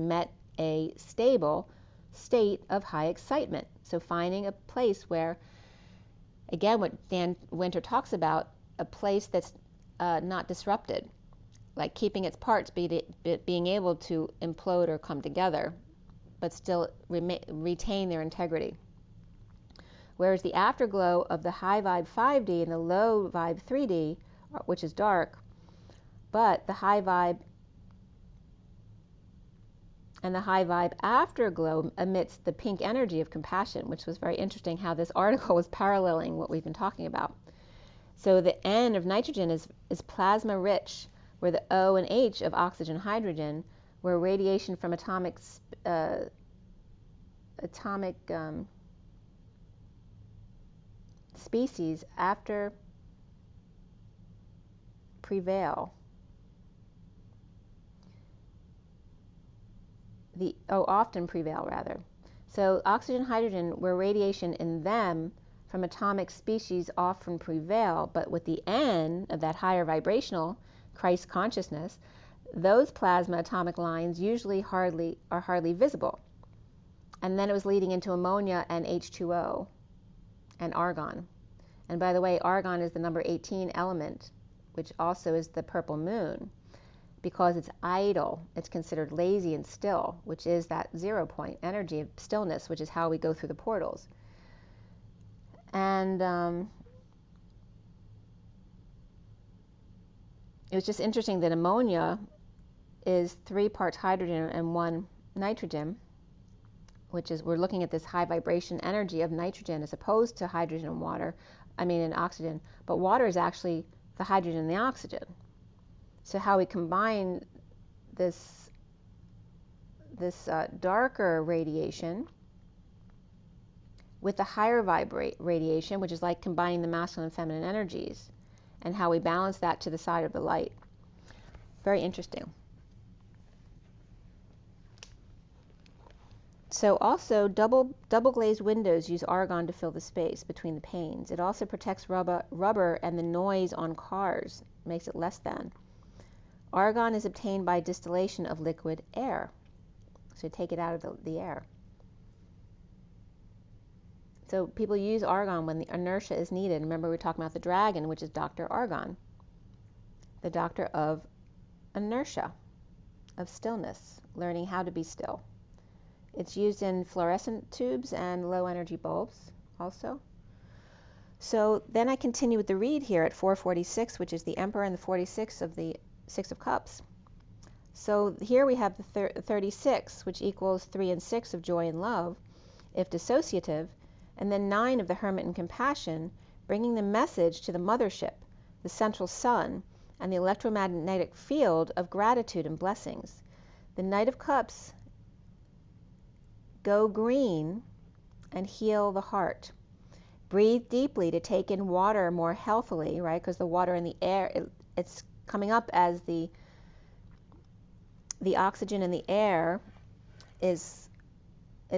a stable state of high excitement. So finding a place where, again, what Dan Winter talks about, a place that's not disrupted, like keeping its parts being able to implode or come together, but still retain their integrity. Whereas the afterglow of the high vibe 5D and the low vibe 3D, which is dark, but the high vibe and the high vibe afterglow emits the pink energy of compassion, which was very interesting how this article was paralleling what we've been talking about. So the N of nitrogen is plasma rich, where the O and H of oxygen hydrogen, where radiation from atomic species after prevail. Often prevail rather. So oxygen, hydrogen, where radiation in them from atomic species often prevail, but with the N of that higher vibrational Christ consciousness, those plasma atomic lines usually are hardly visible. And then it was leading into ammonia and H2O and argon. And by the way, argon is the number 18 element, which also is the purple moon. Because it's idle, it's considered lazy and still, which is that 0 point energy of stillness, which is how we go through the portals. And it was just interesting that ammonia is 3 parts hydrogen and 1 nitrogen, which is, we're looking at this high vibration energy of nitrogen as opposed to hydrogen and oxygen. But water is actually the hydrogen and the oxygen. So how we combine this darker radiation with the higher radiation, which is like combining the masculine and feminine energies, and how we balance that to the side of the light. Very interesting. So also double glazed windows use argon to fill the space between the panes. It also protects rubber and the noise on cars, makes it less than. Argon is obtained by distillation of liquid air. So take it out of the air. So people use argon when the inertia is needed. Remember we were talking about the dragon, which is Dr. Argon, the doctor of inertia, of stillness, learning how to be still. It's used in fluorescent tubes and low energy bulbs also. So then I continue with the read here at 446, which is the Emperor and the 46 of the 6 of Cups. So here we have the 36, which equals 3 and 6 of joy and love, if dissociative, and then 9 of the Hermit and compassion, bringing the message to the mothership, the central sun, and the electromagnetic field of gratitude and blessings. The Knight of Cups, go green and heal the heart. Breathe deeply to take in water more healthily, right? Because the water in the air, it's coming up as the oxygen in the air is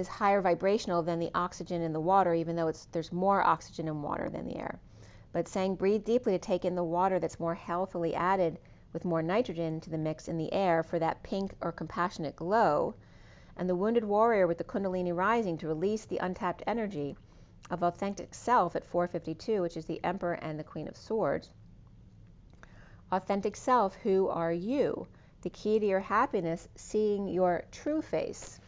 higher vibrational than the oxygen in the water, even though there's more oxygen in water than the air. But saying breathe deeply to take in the water that's more healthily added with more nitrogen to the mix in the air for that pink or compassionate glow. And the wounded warrior with the Kundalini rising to release the untapped energy of authentic self at 452, which is the Emperor and the Queen of Swords. Authentic self, who are you? The key to your happiness, seeing your true face.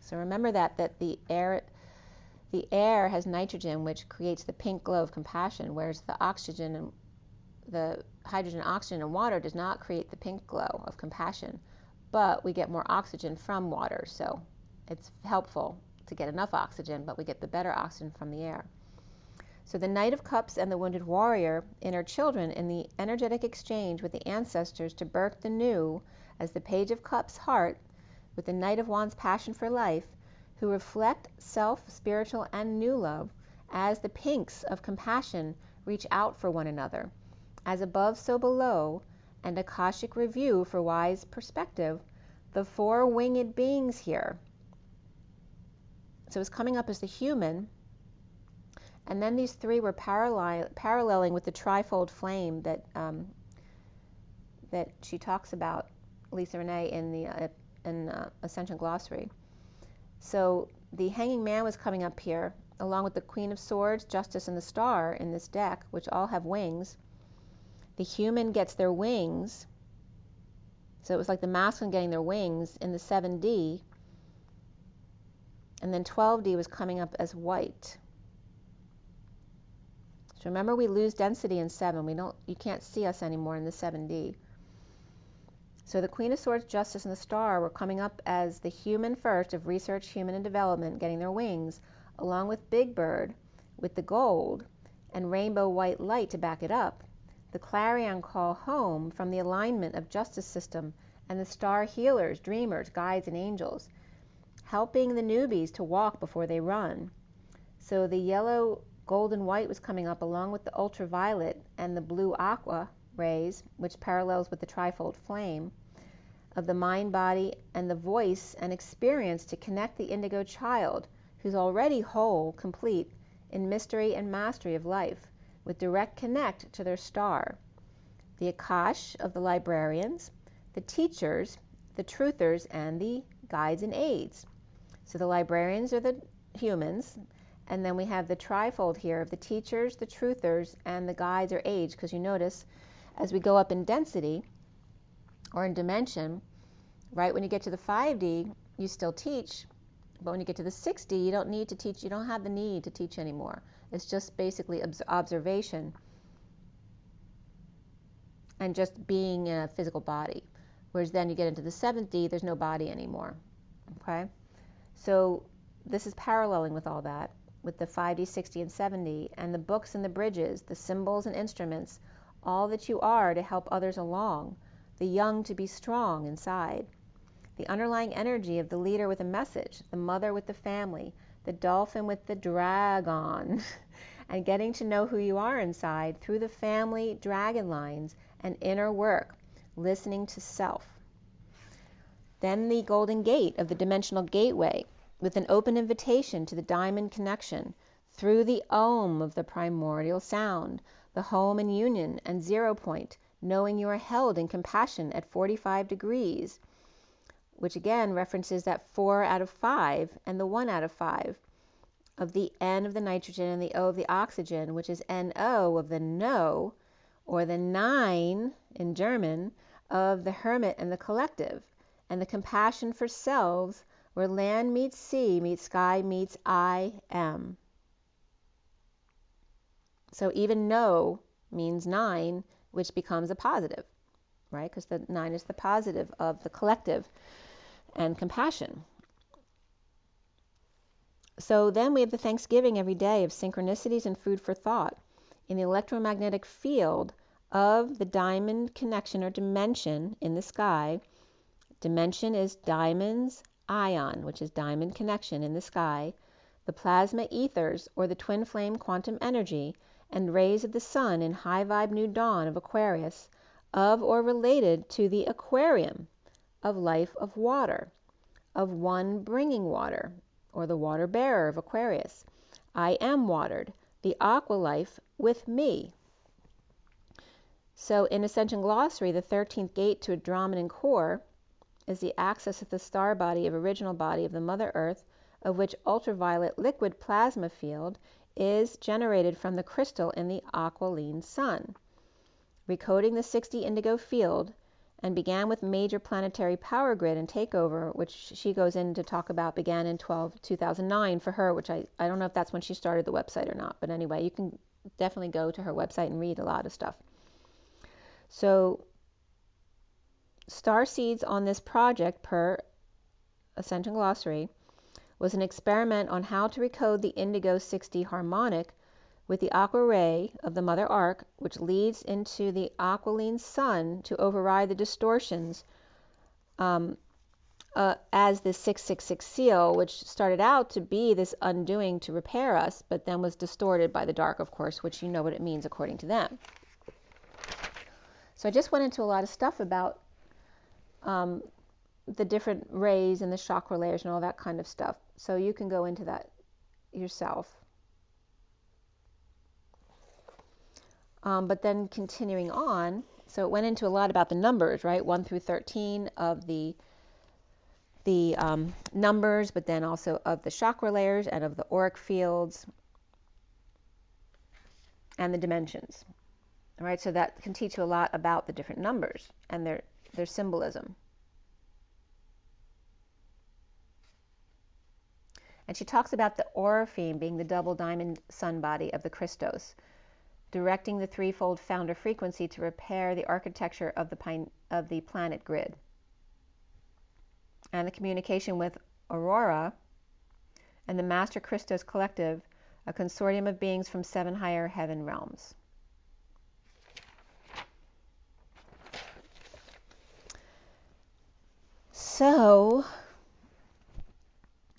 So remember that the air has nitrogen, which creates the pink glow of compassion, whereas the oxygen and the hydrogen, oxygen, and water does not create the pink glow of compassion, but we get more oxygen from water, so it's helpful to get enough oxygen, but we get the better oxygen from the air. So the Knight of Cups and the Wounded Warrior, inner children, in the energetic exchange with the ancestors to birth the new, as the Page of Cups heart, with the Knight of Wands passion for life, who reflect self, spiritual, and new love, as the pinks of compassion reach out for one another. As above, so below, and Akashic review for wise perspective, the four winged beings here. So it's coming up as the human, and then these three were paralleling with the trifold flame that that she talks about, Lisa Renee, in the Ascension Glossary. So the Hanging Man was coming up here, along with the Queen of Swords, Justice, and the Star in this deck, which all have wings. The human gets their wings, so it was like the masculine getting their wings in the 7D, and then 12D was coming up as white. So remember, we lose density in 7. You can't see us anymore in the 7D. So the Queen of Swords, Justice, and the Star were coming up as the human first of research, human, and development, getting their wings, along with Big Bird, with the gold, and rainbow white light to back it up. The clarion call home from the alignment of justice system, and the star healers, dreamers, guides, and angels, helping the newbies to walk before they run. So the yellow, gold, and white was coming up, along with the ultraviolet and the blue aqua rays, which parallels with the trifold flame of the mind, body, and the voice and experience to connect the indigo child, who's already whole, complete, in mystery and mastery of life, with direct connect to their star. The Akash of the librarians, the teachers, the truthers, and the guides and aids. So the librarians are the humans, and then we have the trifold here of the teachers, the truthers, and the guides or aids, because you notice as we go up in density or in dimension, right, when you get to the 5D, you still teach, but when you get to the 6D, you don't need to teach, you don't have the need to teach anymore. It's just basically observation and just being in a physical body. Whereas then you get into the 7D, there's no body anymore. Okay? So this is paralleling with all that, with the 5D, 6D, and 7D, and the books and the bridges, the symbols and instruments, all that you are to help others along, the young to be strong inside. The underlying energy of the leader with a message, the mother with the family, the dolphin with the dragon, and getting to know who you are inside through the family dragon lines and inner work, listening to self. Then the golden gate of the dimensional gateway, with an open invitation to the diamond connection through the Om of the primordial sound, the home and union and 0 point, knowing you are held in compassion at 45 degrees, which again references that 4 out of 5 and the 1 out of 5 of the N of the nitrogen and the O of the oxygen, which is NO of the no, or the 9 in German of the hermit and the collective, and the compassion for selves, where land meets sea meets sky meets I am. So even no means 9, which becomes a positive, right? Because the 9 is the positive of the collective and compassion. So then we have the Thanksgiving every day of synchronicities and food for thought in the electromagnetic field of the diamond connection or dimension in the sky. Dimension is diamond's ion, which is diamond connection in the sky, the plasma ethers or the twin flame quantum energy, and rays of the sun in high vibe new dawn of Aquarius, of or related to the aquarium of life of water, of one bringing water, or the water bearer of Aquarius. I am watered, the aqua life with me. So in Ascension Glossary, the 13th gate to Andromedan core is the access of the star body of original body of the Mother Earth, of which ultraviolet liquid plasma field is generated from the crystal in the aquiline sun, recoding the 60 indigo field and began with major planetary power grid and takeover, which she goes in to talk about, began in 2009 for her, which I don't know if that's when she started the website or not. But anyway, you can definitely go to her website and read a lot of stuff. So Starseeds on this project, per Ascension Glossary, was an experiment on how to recode the indigo 60 harmonic with the aqua ray of the mother arc, which leads into the aquiline sun to override the distortions as the 666 seal, which started out to be this undoing to repair us, but then was distorted by the dark, of course, which you know what it means according to them. So I just went into a lot of stuff about the different rays and the chakra layers and all that kind of stuff. So you can go into that yourself. But then continuing on, so it went into a lot about the numbers, right? 1 through 13 of the numbers, but then also of the chakra layers and of the auric fields and the dimensions. All right, so that can teach you a lot about the different numbers and their symbolism. And she talks about the Orifeme being the double diamond sun body of the Christos, directing the threefold founder frequency to repair the architecture of the planet grid. And the communication with Aurora and the Master Christos Collective, a consortium of beings from 7 higher heaven realms. So,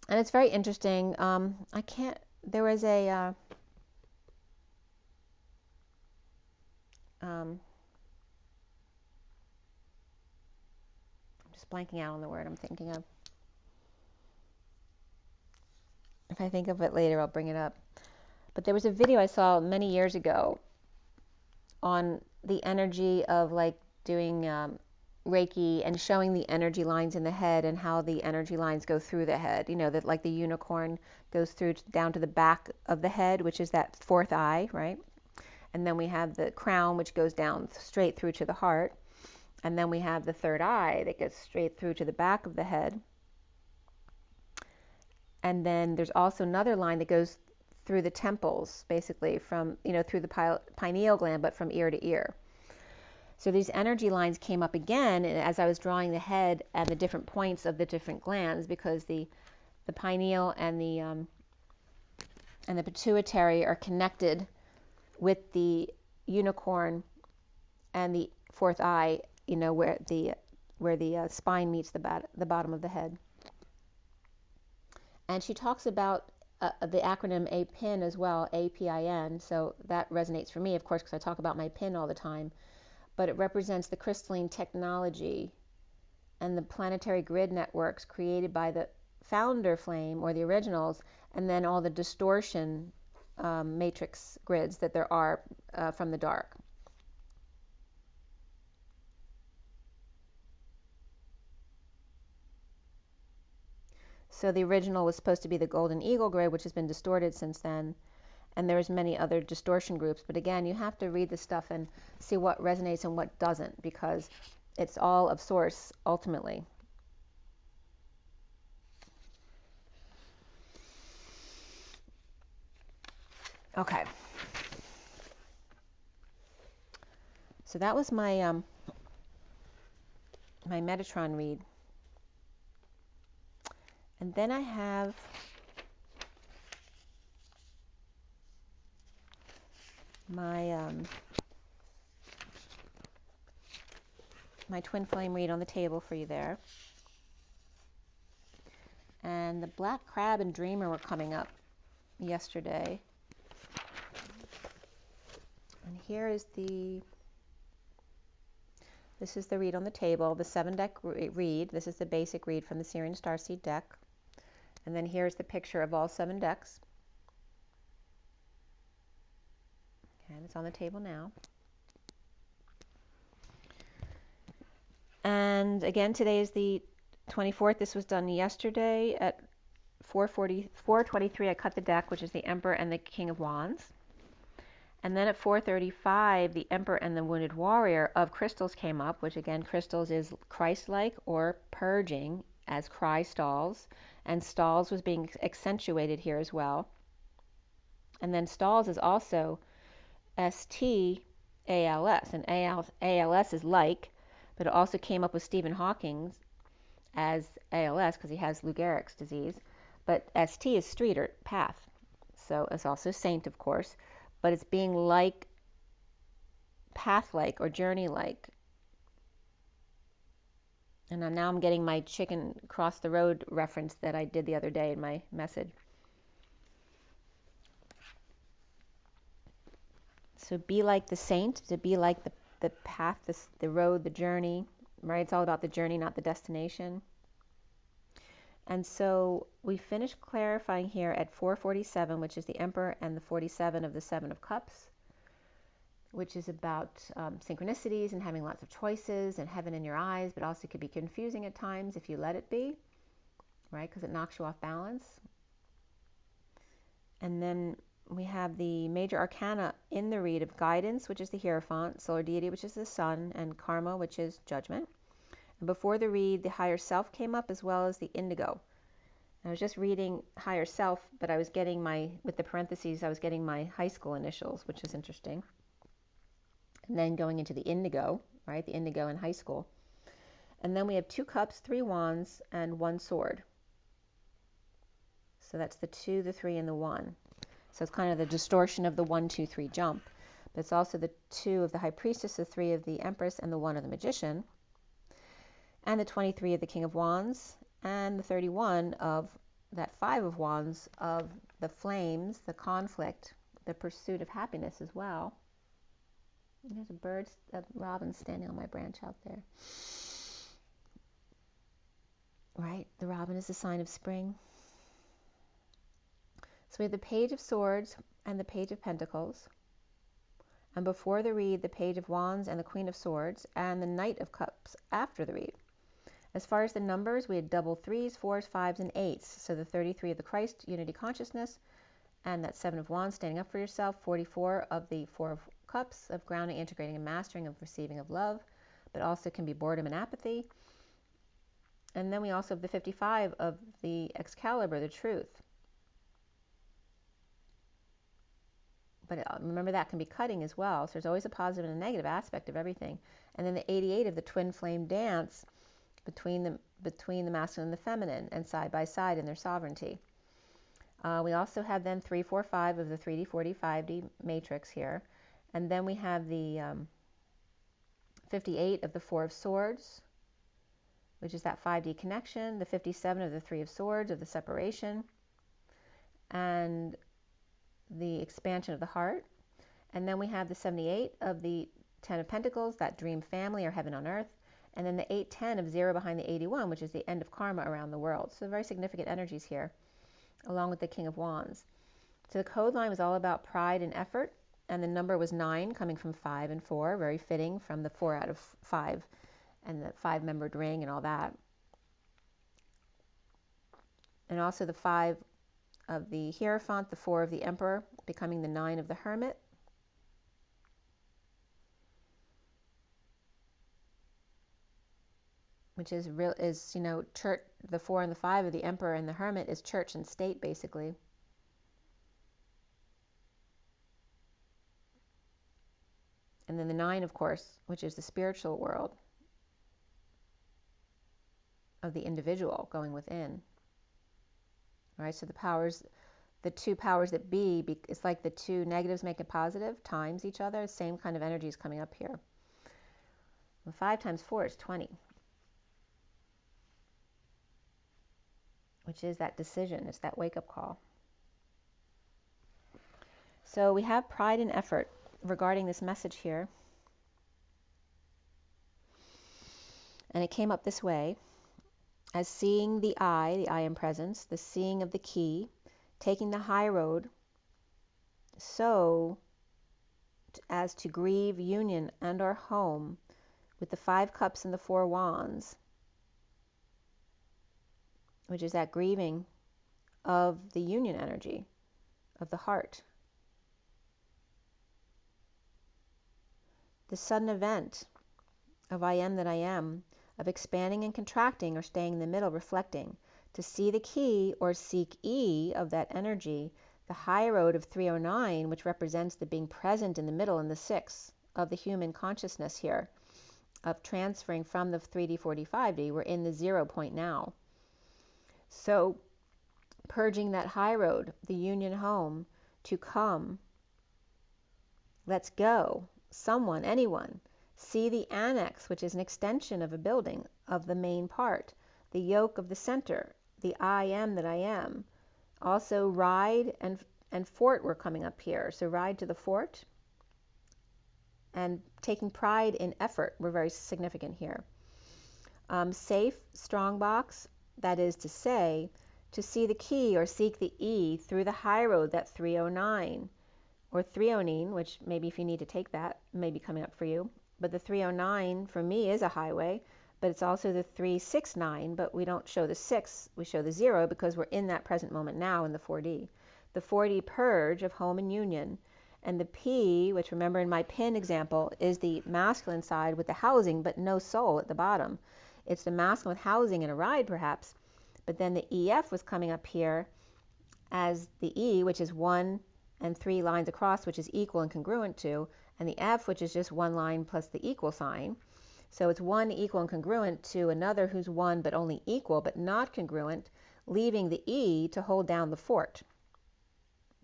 and it's very interesting. There was a, I'm just blanking out on the word I'm thinking of. If I think of it later, I'll bring it up. But there was a video I saw many years ago on the energy of like doing Reiki and showing the energy lines in the head and how the energy lines go through the head. You know, that like the unicorn goes through down to the back of the head, which is that fourth eye, right? And then we have the crown, which goes down straight through to the heart. And then we have the third eye that goes straight through to the back of the head. And then there's also another line that goes through the temples, basically from, through the pineal gland, but from ear to ear. So these energy lines came up again as I was drawing the head and the different points of the different glands, because the pineal and the pituitary are connected with the unicorn and the fourth eye, where the spine meets the bottom of the head. And she talks about the acronym APIN as well, APIN. So that resonates for me, of course, because I talk about my PIN all the time. But it represents the crystalline technology and the planetary grid networks created by the founder flame, or the originals, and then all the distortion matrix grids that there are from the dark. So the original was supposed to be the Golden Eagle grid, which has been distorted since then. And there's many other distortion groups. But again, you have to read the stuff and see what resonates and what doesn't, because it's all of source ultimately. Okay. So that was my my Metatron read. And then I have my my twin flame read on the table for you there. And the Black Crab and Dreamer were coming up yesterday. And here is this is the read on the table, the 7-deck read. This is the basic read from the SIRIAN Starseed deck. And then here's the picture of all 7 decks. And it's on the table now. again, today is the 24th. This was done yesterday at 4:23. I cut the deck, which is the Emperor and the King of Wands. And then at 4:35, the Emperor and the Wounded Warrior of crystals came up, which again, crystals is Christ-like or purging as crystals, and stalls was being accentuated here as well. And then stalls is also STALS, and ALS is like, but it also came up with Stephen Hawking's as ALS because he has Lou Gehrig's disease, but ST is street or path, so it's also saint, of course, but it's being like, path-like or journey-like. And now I'm getting my chicken cross the road reference that I did the other day in my message. So be like the saint, to be like the path, the road, the journey, right? It's all about the journey, not the destination. And so we finished clarifying here at 4:47, which is the Emperor and the 47 of the Seven of Cups, which is about synchronicities and having lots of choices and heaven in your eyes, but also could be confusing at times if you let it be, right? Because it knocks you off balance. And then we have the major arcana in the read of guidance, which is the Hierophant, solar deity, which is the sun, and karma, which is judgment. And before the read, the higher self came up as well as the indigo. I was just reading higher self, but I was getting with the parentheses, I was getting my high school initials, which is interesting. And then going into the indigo, right? The indigo in high school. And then we have 2 cups, 3 wands, and 1 sword. So that's the 2, the 3, and the 1. So it's kind of the distortion of the 1, 2, 3 jump. But it's also the 2 of the High Priestess, the 3 of the Empress, and the 1 of the Magician. And the 23 of the King of Wands, and the 31 of that 5 of Wands of the flames, the conflict, the pursuit of happiness as well. There's a robin standing on my branch out there. Right, the robin is a sign of spring. So we have the Page of Swords and the Page of Pentacles. And before the read, the Page of Wands and the Queen of Swords, and the Knight of Cups after the read. As far as the numbers, we had double 3s, 4s, 5s, and 8s. So the 33 of the Christ unity consciousness, and that 7 of Wands, standing up for yourself, 44 of the 4 of Cups, of grounding, integrating, and mastering, of receiving of love, but also can be boredom and apathy. And then we also have the 55 of the Excalibur, the truth. But remember, that can be cutting as well. So there's always a positive and a negative aspect of everything. And then the 88 of the twin flame dance between the masculine and the feminine, and side by side in their sovereignty. We also have then 3, 4, 5 of the 3D, 4D, 5D matrix here. And then we have the 58 of the 4 of Swords, which is that 5D connection, the 57 of the 3 of Swords, of the separation, and the expansion of the heart. And then we have the 78 of the 10 of Pentacles, that dream family or heaven on earth. And then the 810 of 0 behind the 81, which is the end of karma around the world. So very significant energies here, along with the King of Wands. So the code line was all about pride and effort, and the number was 9, coming from 5 and 4, very fitting from the 4 out of 5 and the 5-membered ring and all that. And also the 5 of the Hierophant, the 4 of the Emperor, becoming the 9 of the Hermit. Which is church. The 4 and the 5 of the Emperor and the Hermit is church and state, basically. And then the 9, of course, which is the spiritual world of the individual going within. All right, so the powers, the 2 powers that be, it's like the 2 negatives make a positive times each other. Same kind of energy is coming up here. And 5 times 4 is 20. Which is that decision, it's that wake-up call. So we have pride and effort regarding this message here. And it came up this way, as seeing the I am presence, the seeing of the key, taking the high road, so as to grieve union and our home with the 5 cups and the 4 wands, which is that grieving of the union energy of the heart. the sudden event of I am that I am, of expanding and contracting or staying in the middle, reflecting. To see the key or seek E of that energy, the high road of 309, which represents the being present in the middle in the 6 of the human consciousness here, of transferring from the 3D, 4D, 5D, we're in the 0 point now. So purging that high road, the union home, to come. Let's go. Someone, anyone. See the annex, which is an extension of a building, of the main part. The yoke of the center, the I am that I am. Also ride and fort were coming up here. So ride to the fort. And taking pride in effort were very significant here. Safe, strong box, that is to say, to see the key or seek the E through the high road, that 309, or 309, which maybe if you need to take that, may be coming up for you. But the 309 for me is a highway, but it's also the 369, but we don't show the 6, we show the 0 because we're in that present moment now in the 4D. The 4D purge of home and union, and the P, which remember in my pin example, is the masculine side with the housing but no soul at the bottom. It's the masculine with housing and a ride perhaps, but then the EF was coming up here as the E, which is 1 and 3 lines across, which is equal and congruent to, and the F, which is just 1 line plus the equal sign. So it's 1 equal and congruent to another who's 1 but only equal but not congruent, leaving the E to hold down the fort.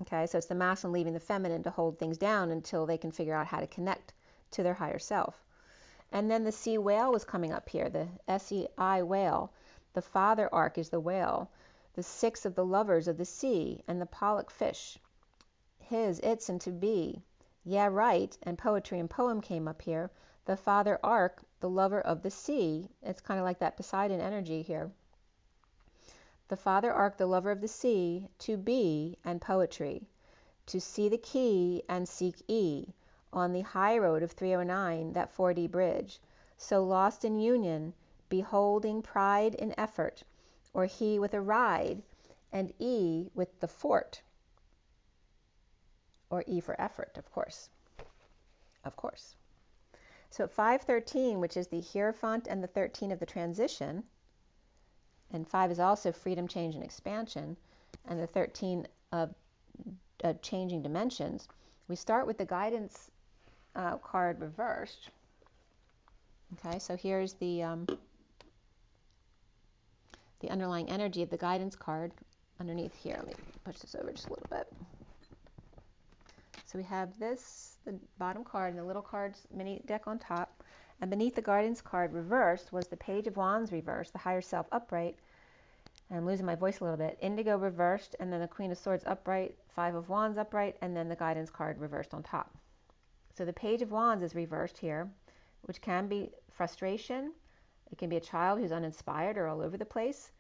Okay, so it's the masculine leaving the feminine to hold things down until they can figure out how to connect to their higher self. And then the sea whale was coming up here, the SEI whale. The father arc is the whale, the 6 of the lovers of the sea, and the pollock fish. His, its, and to be. Yeah, right, and poetry and poem came up here. The father arc, the lover of the sea. It's kind of like that Poseidon energy here. The father arc, the lover of the sea, to be, and poetry. To see the key and seek E on the high road of 309, that 4D bridge. So lost in union, beholding pride in effort, or he with a ride, and E with the fort. Or E for effort, of course. Of course. So at 513, which is the Hierophant and the 13 of the transition, and 5 is also freedom, change, and expansion, and the 13 of changing dimensions, we start with the guidance card reversed. Okay, so here's the underlying energy of the guidance card underneath here. Let me push this over just a little bit. So we have this, the bottom card, and the little cards mini deck on top. And beneath the guidance card reversed was the Page of Wands reversed, the higher self upright. And I'm losing my voice a little bit. Indigo reversed, and then the Queen of Swords upright, 5 of Wands upright, and then the guidance card reversed on top. So the Page of Wands is reversed here, which can be frustration. It can be a child who's uninspired or all over the place,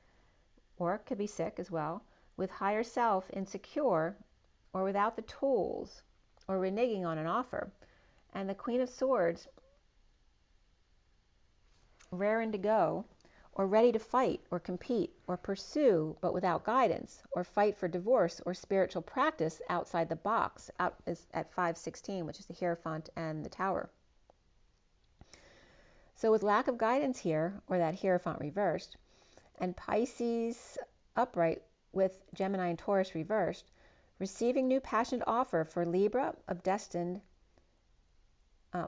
or it could be sick as well, with higher self insecure or without the tools or reneging on an offer. And the Queen of Swords raring to go, or ready to fight or compete or pursue but without guidance, or fight for divorce or spiritual practice outside the box, out is at 516, which is the Hierophant and the Tower. So with lack of guidance here, or that Hierophant reversed, and Pisces upright with Gemini and Taurus reversed, receiving new passionate offer for Libra of destined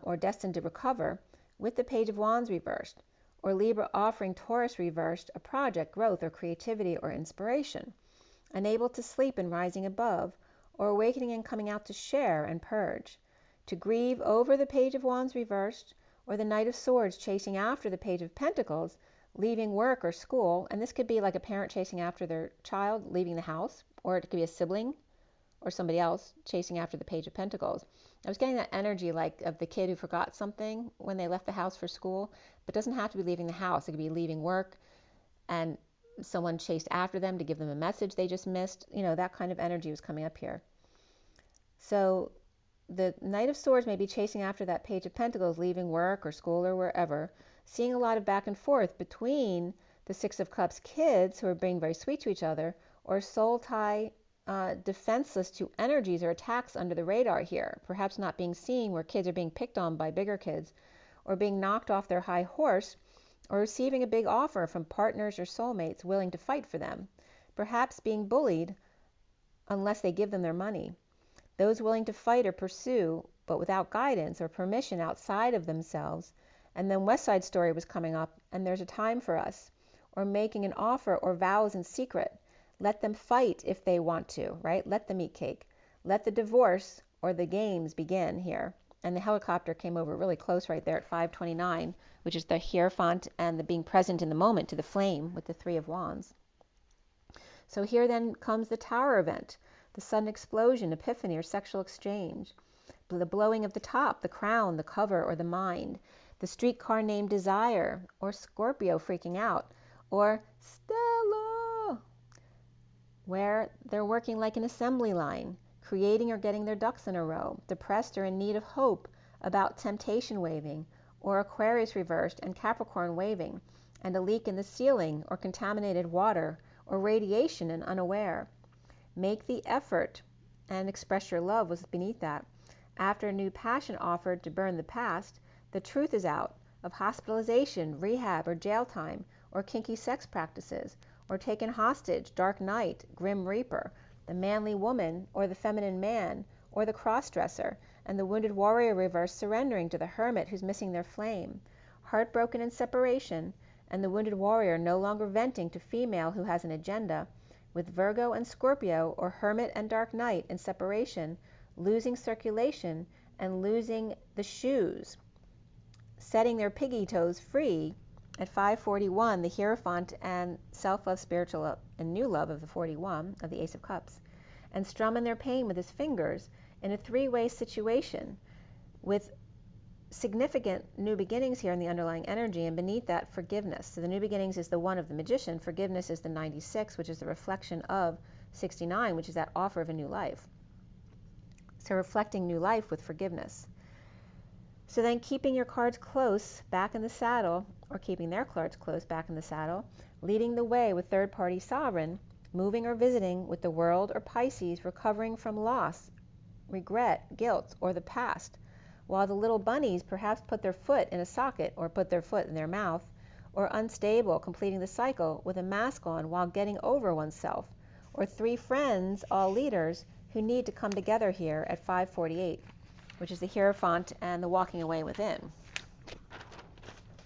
or destined to recover, with the Page of Wands reversed, or Libra offering Taurus reversed a project, growth, or creativity or inspiration, unable to sleep and rising above, or awakening and coming out to share and purge, to grieve over the Page of Wands reversed, or the Knight of Swords chasing after the Page of Pentacles, leaving work or school, and this could be like a parent chasing after their child, leaving the house, or it could be a sibling or somebody else chasing after the Page of Pentacles. I was getting that energy like of the kid who forgot something when they left the house for school, but it doesn't have to be leaving the house. It could be leaving work and someone chased after them to give them a message they just missed. You know, that kind of energy was coming up here. So the Knight of Swords may be chasing after that Page of Pentacles, leaving work or school or wherever, seeing a lot of back and forth between the Six of Cups kids who are being very sweet to each other, or soul tie defenseless to energies or attacks under the radar here, perhaps not being seen where kids are being picked on by bigger kids, or being knocked off their high horse, or receiving a big offer from partners or soulmates willing to fight for them, perhaps being bullied unless they give them their money. Those willing to fight or pursue, but without guidance or permission outside of themselves. And then West Side Story was coming up, and there's a time for us, or making an offer or vows in secret. Let them fight if they want to, right? Let them eat cake. Let the divorce or the games begin here. And the helicopter came over really close right there at 529, which is the Hierophant and the being present in the moment to the flame with the Three of Wands. So here then comes the Tower event, the sudden explosion, epiphany, or sexual exchange, the blowing of the top, the crown, the cover, or the mind, the streetcar named Desire, or Scorpio freaking out, or Stella, where they're working like an assembly line, creating or getting their ducks in a row, depressed or in need of hope about temptation waving, or Aquarius reversed and Capricorn waving, and a leak in the ceiling, or contaminated water, or radiation and unaware. Make the effort and express your love was beneath that. After a new passion offered to burn the past, the truth is out of hospitalization, rehab, or jail time, or kinky sex practices, or taken hostage, dark night, grim reaper, the manly woman, or the feminine man, or the cross-dresser, and the wounded warrior reverse surrendering to the hermit who's missing their flame, heartbroken in separation, and the wounded warrior no longer venting to female who has an agenda, with Virgo and Scorpio, or hermit and dark night in separation, losing circulation and losing the shoes, setting their piggy toes free at 541, the Hierophant and self-love, spiritual and new love of the 41 of the Ace of Cups, and strumming their pain with his fingers in a three-way situation with significant new beginnings here in the underlying energy, and beneath that, forgiveness. So the new beginnings is the one of the Magician, forgiveness is the 96, which is the reflection of 69, which is that offer of a new life. So reflecting new life with forgiveness. So then keeping your cards close back in the saddle, or keeping their cards close back in the saddle, leading the way with third-party sovereign, moving or visiting with the World or Pisces, recovering from loss, regret, guilt, or the past, while the little bunnies perhaps put their foot in a socket or put their foot in their mouth, or unstable, completing the cycle with a mask on while getting over oneself, or three friends, all leaders, who need to come together here at 548. Which is the Hierophant and the walking away within.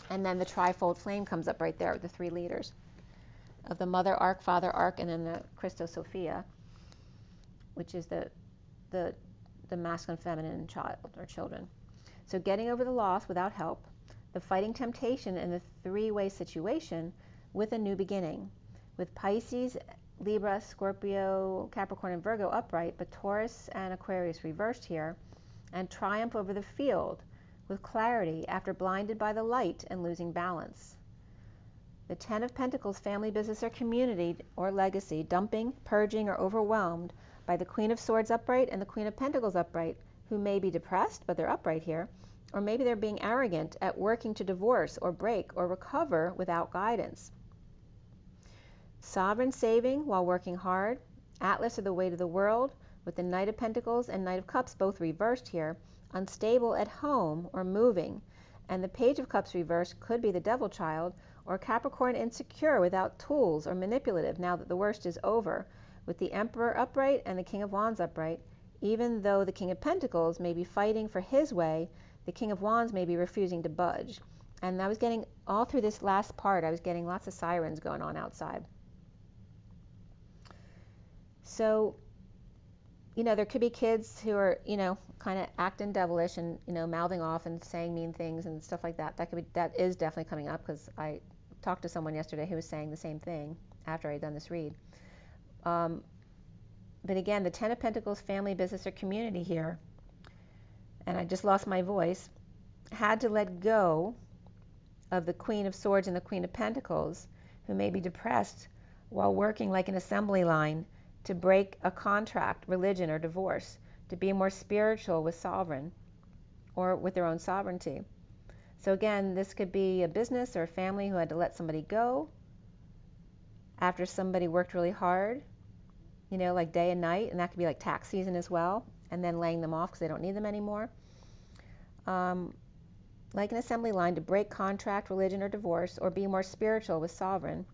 And then the trifold flame comes up right there with the three leaders of the Mother Arc, Father Arc, and then the Christos Sophia, which is the masculine, feminine child or children. So getting over the loss without help, the fighting temptation in the three-way situation with a new beginning, with Pisces, Libra, Scorpio, Capricorn, and Virgo upright, but Taurus and Aquarius reversed here, and triumph over the field with clarity after blinded by the light and losing balance. The Ten of Pentacles, family, business, or community or legacy, dumping, purging, or overwhelmed by the Queen of Swords upright and the Queen of Pentacles upright, who may be depressed, but they're upright here, or maybe they're being arrogant at working to divorce or break or recover without guidance. Sovereign saving while working hard, Atlas or the weight of the world, with the Knight of Pentacles and Knight of Cups both reversed here, unstable at home or moving, and the Page of Cups reversed could be the Devil Child, or Capricorn insecure without tools or manipulative now that the worst is over, with the Emperor upright and the King of Wands upright. Even though the King of Pentacles may be fighting for his way, the King of Wands may be refusing to budge. And I was getting, all through this last part, I was getting lots of sirens going on outside. So, there could be kids who are, kind of acting devilish and, mouthing off and saying mean things and stuff like that. That is definitely coming up, because I talked to someone yesterday who was saying the same thing after I had done this read. But again, the Ten of Pentacles, family, business, or community here, and I just lost my voice, had to let go of the Queen of Swords and the Queen of Pentacles, who may be depressed while working like an assembly line to break a contract, religion, or divorce, to be more spiritual with sovereign or with their own sovereignty. So again, this could be a business or a family who had to let somebody go after somebody worked really hard you know, like day and night, and that could be like tax season as well, and then laying them off because they don't need them anymore. Like an assembly line to break contract, religion, or divorce, or be more spiritual with sovereign.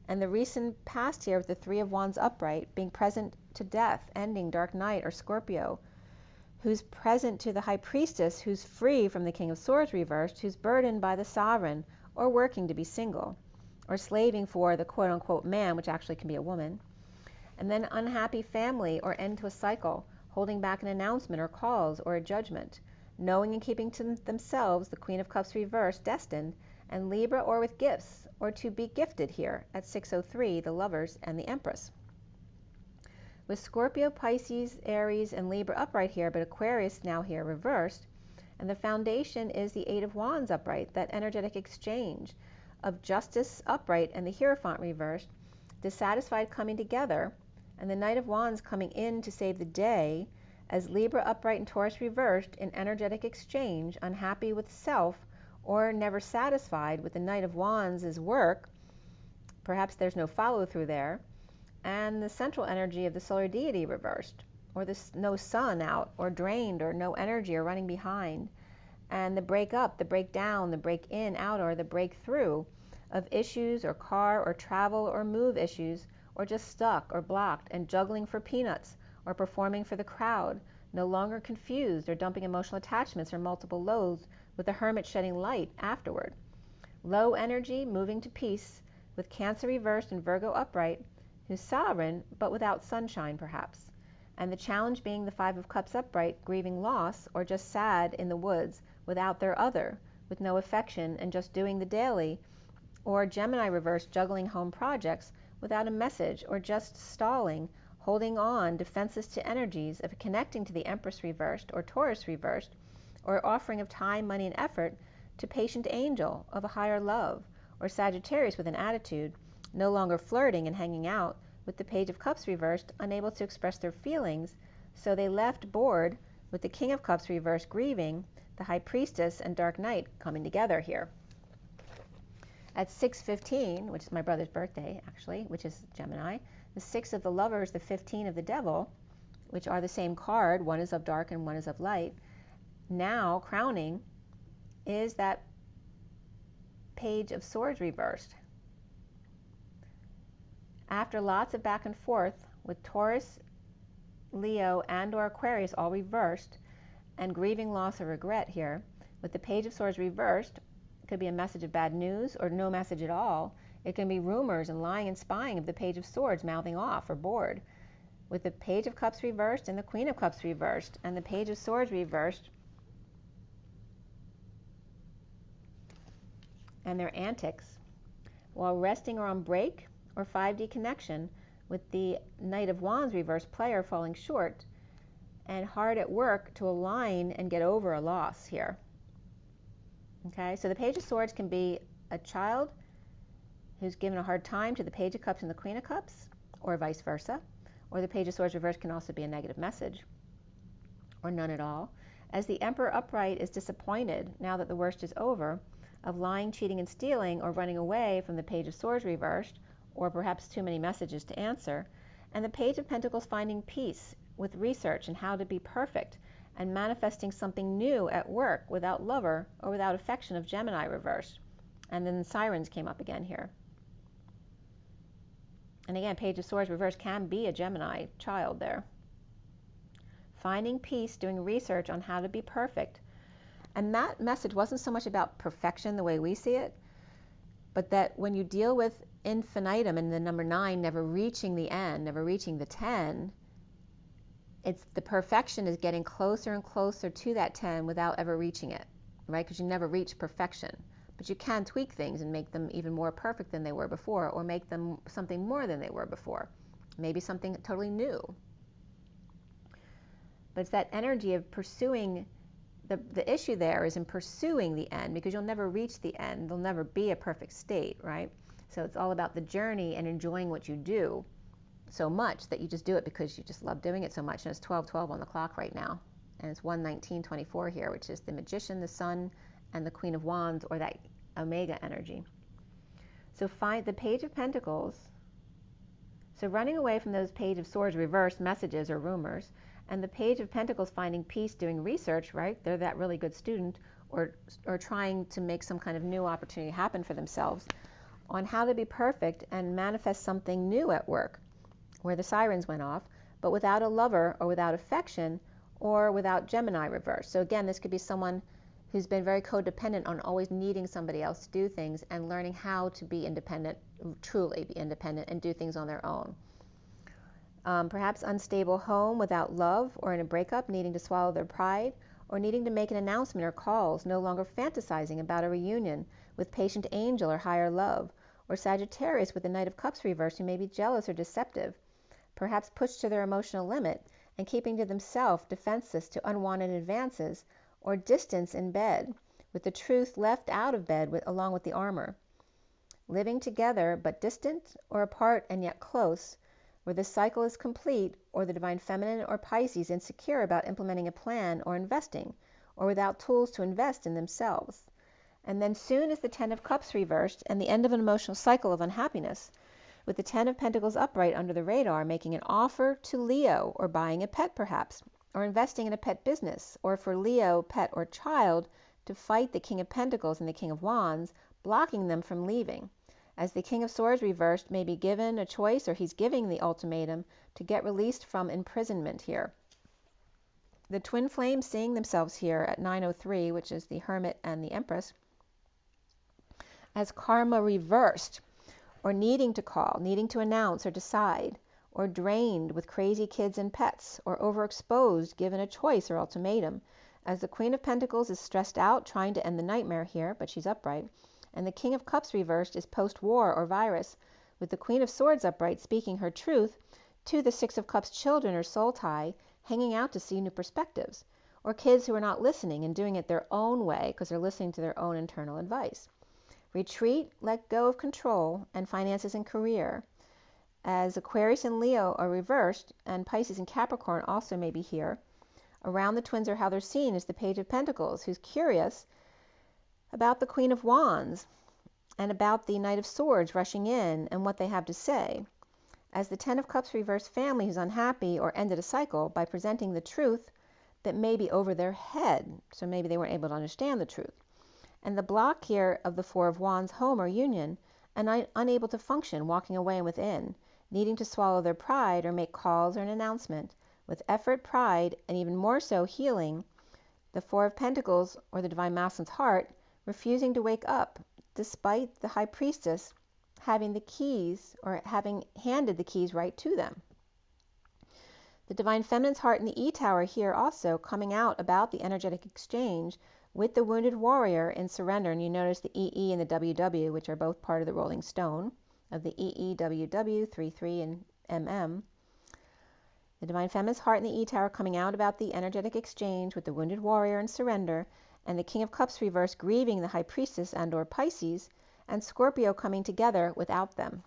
And the recent past here with the Three of Wands upright, being present to death, ending, dark night, or Scorpio, who's present to the High Priestess, who's free from the King of Swords reversed, who's burdened by the sovereign, or working to be single, or slaving for the quote-unquote man, which actually can be a woman. And then unhappy family or end to a cycle, holding back an announcement or calls or a judgment, knowing and keeping to themselves the Queen of Cups reversed, destined, and Libra or with gifts, or to be gifted here at 603, the Lovers and the Empress. With Scorpio, Pisces, Aries, and Libra upright here, but Aquarius now here reversed, and the foundation is the Eight of Wands upright, that energetic exchange of Justice upright and the Hierophant reversed, dissatisfied coming together, and the Knight of Wands coming in to save the day, as Libra upright and Taurus reversed in energetic exchange, unhappy with self or never satisfied with the Knight of Wands' work. Perhaps there's no follow through there. And the central energy of the solar deity reversed, or no sun out, or drained, or no energy, or running behind. And the break up, the break down, the break in, out, or the breakthrough of issues, or car, or travel, or move issues, or just stuck, or blocked, and juggling for peanuts, or performing for the crowd, no longer confused, or dumping emotional attachments or multiple loads, with the Hermit shedding light afterward. Low energy, moving to peace, with Cancer reversed and Virgo upright, who's sovereign, but without sunshine perhaps. And the challenge being the Five of Cups upright, grieving loss, or just sad in the woods, without their other, with no affection, and just doing the daily. Or Gemini reversed, juggling home projects, without a message, or just stalling, holding on, defenseless to energies of connecting to the Empress reversed, or Taurus reversed, or offering of time, money, and effort to patient angel of a higher love, or Sagittarius with an attitude, no longer flirting and hanging out, with the Page of Cups reversed, unable to express their feelings, so they left bored with the King of Cups reversed, grieving, the High Priestess and Dark Knight coming together here. At 6:15, which is my brother's birthday actually, which is Gemini, the 6 of the Lovers, the 15 of the Devil, which are the same card, one is of dark and one is of light, now crowning is that Page of Swords reversed. After lots of back and forth with Taurus, Leo, and or Aquarius all reversed, and grieving loss or regret here, with the Page of Swords reversed, it could be a message of bad news or no message at all. It can be rumors and lying and spying of the Page of Swords mouthing off or bored. With the Page of Cups reversed and the Queen of Cups reversed and the Page of Swords reversed, and their antics, while resting or on break, or 5D connection, with the Knight of Wands reversed, player falling short, and hard at work to align and get over a loss here. Okay, so the Page of Swords can be a child who's given a hard time to the Page of Cups and the Queen of Cups, or vice versa. Or the Page of Swords reversed can also be a negative message, or none at all. As the Emperor upright is disappointed, now that the worst is over, of lying, cheating, and stealing, or running away from the Page of Swords reversed, or perhaps too many messages to answer, and the Page of Pentacles finding peace with research and how to be perfect, and manifesting something new at work without lover or without affection of Gemini reversed. And then the Sirens came up again here. And again, Page of Swords reversed can be a Gemini child there. Finding peace, doing research on how to be perfect. And that message wasn't so much about perfection the way we see it, but that when you deal with infinitum and the number 9 never reaching the end, never reaching the 10, it's the perfection is getting closer and closer to that 10 without ever reaching it, right? Because you never reach perfection, but you can tweak things and make them even more perfect than they were before, or make them something more than they were before, maybe something totally new. But it's that energy of pursuing. The issue there is in pursuing the end, because you'll never reach the end. There'll never be a perfect state, right? So it's all about the journey and enjoying what you do so much that you just do it because you just love doing it so much. And it's 12:12 on the clock right now, and it's 1:19:24 here, which is the Magician, the Sun, and the Queen of Wands, or that Omega energy. So find the Page of Pentacles, So running away from those Page of Swords reversed messages or rumors, and the Page of Pentacles finding peace doing research, right? They're that really good student, or trying to make some kind of new opportunity happen for themselves on how to be perfect and manifest something new at work, where the sirens went off, but without a lover or without affection or without Gemini reverse. So again, this could be someone who's been very codependent on always needing somebody else to do things and learning how to be independent, truly be independent and do things on their own. Perhaps unstable home without love, or in a breakup needing to swallow their pride, or needing to make an announcement or calls, no longer fantasizing about a reunion with patient angel or higher love, or Sagittarius with the Knight of Cups reversed who may be jealous or deceptive, perhaps pushed to their emotional limit and keeping to themselves, defenseless to unwanted advances, or distance in bed, with the truth left out of bed along with the armor. Living together but distant, or apart and yet close, where the cycle is complete, or the Divine Feminine or Pisces insecure about implementing a plan or investing, or without tools to invest in themselves. And then soon is the Ten of Cups reversed and the end of an emotional cycle of unhappiness, with the Ten of Pentacles upright under the radar, making an offer to Leo, or buying a pet perhaps, or investing in a pet business, or for Leo, pet or child, to fight the King of Pentacles and the King of Wands, blocking them from leaving, as the King of Swords reversed may be given a choice, or he's giving the ultimatum to get released from imprisonment here. The twin flames seeing themselves here at 903, which is the Hermit and the Empress, as karma reversed, or needing to call, needing to announce or decide, or drained with crazy kids and pets, or overexposed given a choice or ultimatum, as the Queen of Pentacles is stressed out trying to end the nightmare here, but she's upright, and the King of Cups reversed is post-war or virus, with the Queen of Swords upright speaking her truth to the Six of Cups children or soul tie, hanging out to see new perspectives, or kids who are not listening and doing it their own way because they're listening to their own internal advice. Retreat, let go of control, and finances and career, as Aquarius and Leo are reversed, and Pisces and Capricorn also may be here. Around the twins, or how they're seen, is the Page of Pentacles, who's curious about the Queen of Wands and about the Knight of Swords rushing in and what they have to say, as the Ten of Cups reversed family who's unhappy or ended a cycle by presenting the truth that may be over their head, so maybe they weren't able to understand the truth, and the block here of the Four of Wands home or union, and unable to function, walking away and within, needing to swallow their pride or make calls or an announcement, with effort, pride, and even more so healing, the Four of Pentacles or the Divine Masculine's heart, refusing to wake up, despite the High Priestess having the keys, or having handed the keys right to them. The Divine Feminine's heart in the E-Tower here also coming out about the energetic exchange with the Wounded Warrior in surrender. And you notice the EE and the WW, which are both part of the Rolling Stone of the EE, WW, 3-3, and MM. The Divine Feminine's heart in the E-Tower coming out about the energetic exchange with the Wounded Warrior in surrender, and the King of Cups reverse grieving the High Priestess and or Pisces, and Scorpio coming together without them.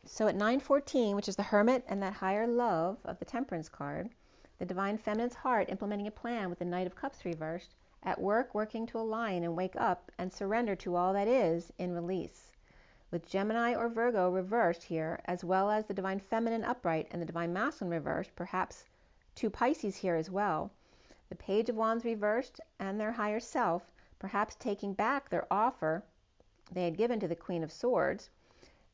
So at 914, which is the Hermit and that higher love of the Temperance card, the Divine Feminine's heart implementing a plan with the Knight of Cups reversed, at work working to align and wake up and surrender to all that is in release, with Gemini or Virgo reversed here, as well as the Divine Feminine upright and the Divine Masculine reversed, perhaps two Pisces here as well, the Page of Wands reversed and their higher self, perhaps taking back their offer they had given to the Queen of Swords,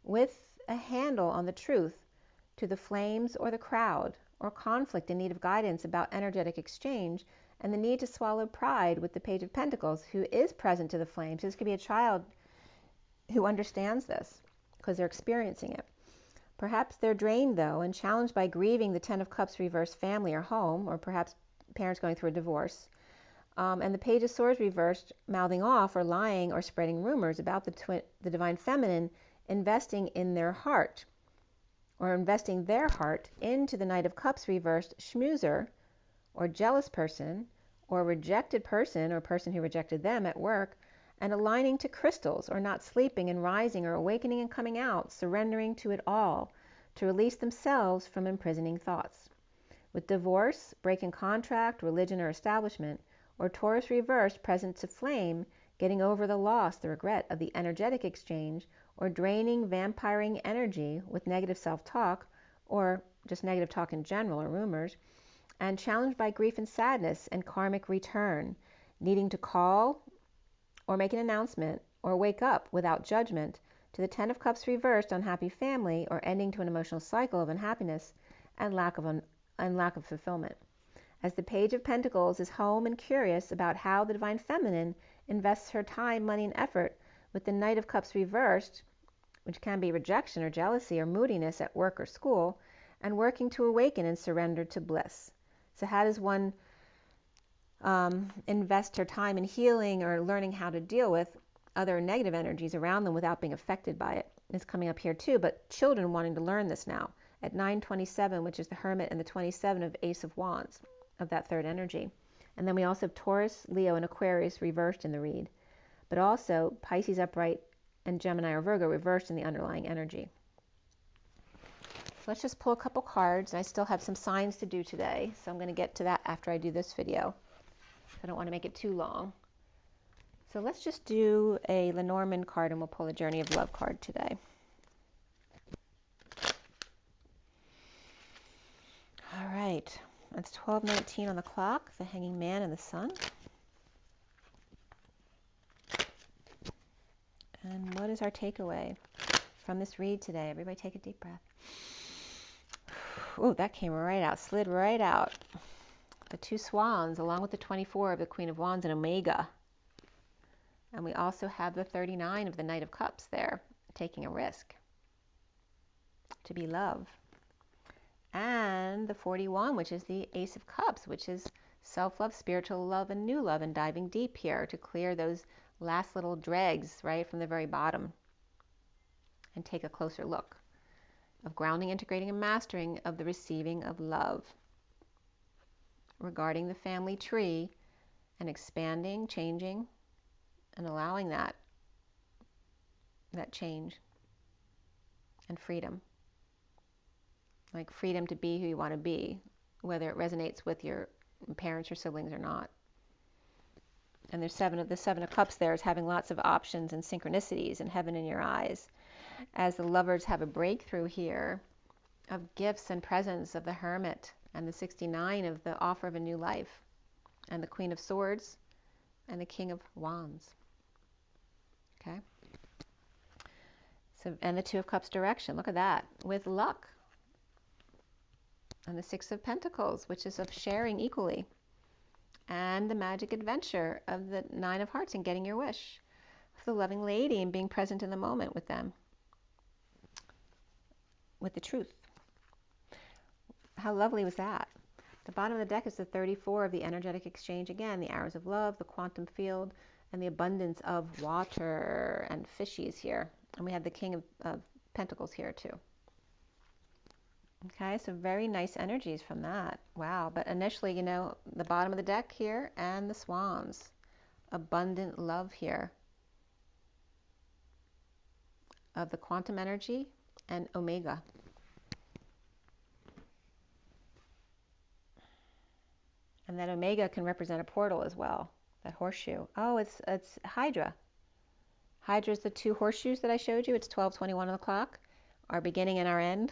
with a handle on the truth to the flames or the crowd, or conflict in need of guidance about energetic exchange, and the need to swallow pride with the Page of Pentacles, who is present to the flames. This could be a child who understands this because they're experiencing it. Perhaps they're drained, though, and challenged by grieving the Ten of Cups reversed family or home, or perhaps parents going through a divorce. And the Page of Swords reversed, mouthing off or lying or spreading rumors about the Divine Feminine investing in their heart, or investing their heart into the Knight of Cups reversed schmoozer, or jealous person, or rejected person, or person who rejected them at work, and aligning to crystals, or not sleeping and rising, or awakening and coming out, surrendering to it all, to release themselves from imprisoning thoughts. With divorce, breaking contract, religion, or establishment, or Taurus reversed present to flame, getting over the loss, the regret of the energetic exchange, or draining, vampiring energy with negative self-talk, or just negative talk in general, or rumors, and challenged by grief and sadness and karmic return, needing to call or make an announcement or wake up without judgment to the Ten of Cups reversed, unhappy family, or ending to an emotional cycle of unhappiness and lack of fulfillment. As the Page of Pentacles is home and curious about how the Divine Feminine invests her time, money, and effort with the Knight of Cups reversed, which can be rejection or jealousy or moodiness at work or school, and working to awaken and surrender to bliss. So how does one invest her time in healing or learning how to deal with other negative energies around them without being affected by it? It's coming up here too, but children wanting to learn this now at 927, which is the Hermit, and the 27 of Ace of Wands, of that third energy. And then we also have Taurus, Leo, and Aquarius reversed in the read, but also Pisces upright and Gemini or Virgo reversed in the underlying energy. So let's just pull a couple cards. I still have some signs to do today, so I'm going to get to that after I do this video. I don't want to make it too long. So let's just do a Lenormand card, and we'll pull a Journey of Love card today. All right, it's 12:19 on the clock, the Hanging Man and the Sun. And what is our takeaway from this read today? Everybody take a deep breath. Oh, that came right out, slid right out. The two Swans, along with the 24 of the Queen of Wands and Omega. And we also have the 39 of the Knight of Cups there, taking a risk to be love. And the 41, which is the Ace of Cups, which is self-love, spiritual love, and new love, and diving deep here to clear those last little dregs right from the very bottom and take a closer look of grounding, integrating, and mastering of the receiving of love regarding the family tree, and expanding, changing, and allowing that change and freedom. Like freedom to be who you want to be, whether it resonates with your parents or siblings or not. And there's the Seven of Cups there is having lots of options and synchronicities and heaven in your eyes, as the lovers have a breakthrough here of gifts and presents of the Hermit, and the 69 of the offer of a new life, and the Queen of Swords and the King of Wands. Okay, so, and the Two of Cups direction, look at that, with luck, and the Six of Pentacles, which is of sharing equally, and the magic adventure of the Nine of Hearts and getting your wish, of the loving lady and being present in the moment with them, with the truth. How lovely was that? The bottom of the deck is the 34 of the energetic exchange again, the arrows of love, the quantum field, and the abundance of water and fishies here. And we have the King of Pentacles here too. Okay, so very nice energies from that. Wow, but initially, you know, the bottom of the deck here and the Swans. Abundant love here of the quantum energy and Omega. And that Omega can represent a portal as well, that horseshoe. Oh, it's Hydra. Hydra is the two horseshoes that I showed you. It's 12:21 on the clock. Our beginning and our end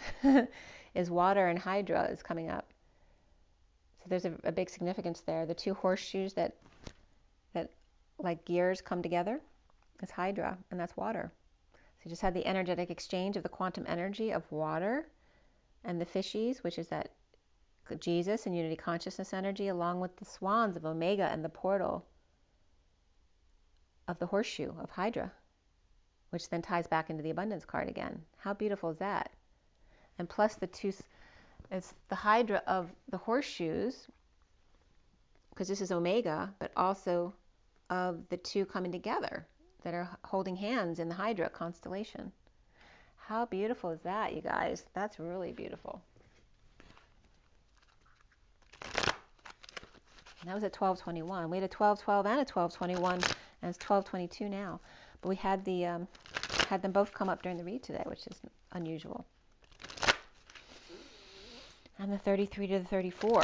is water, and Hydra is coming up. So there's a big significance there. The two horseshoes that like gears come together is Hydra, and that's water. So you just had the energetic exchange of the quantum energy of water and the fishies, which is that Jesus and unity consciousness energy, along with the Swans of Omega and the portal of the horseshoe of Hydra, which then ties back into the abundance card again. How beautiful is that? And plus the two, it's the Hydra of the horseshoes, because this is Omega, but also of the two coming together that are holding hands in the Hydra constellation. How beautiful is that, you guys? That's really beautiful. And that was at 12:21. We had a 12:12 and a 12:21, and it's 12:22 now. But we had had them both come up during the read today, which is unusual. And the 33 to the 34.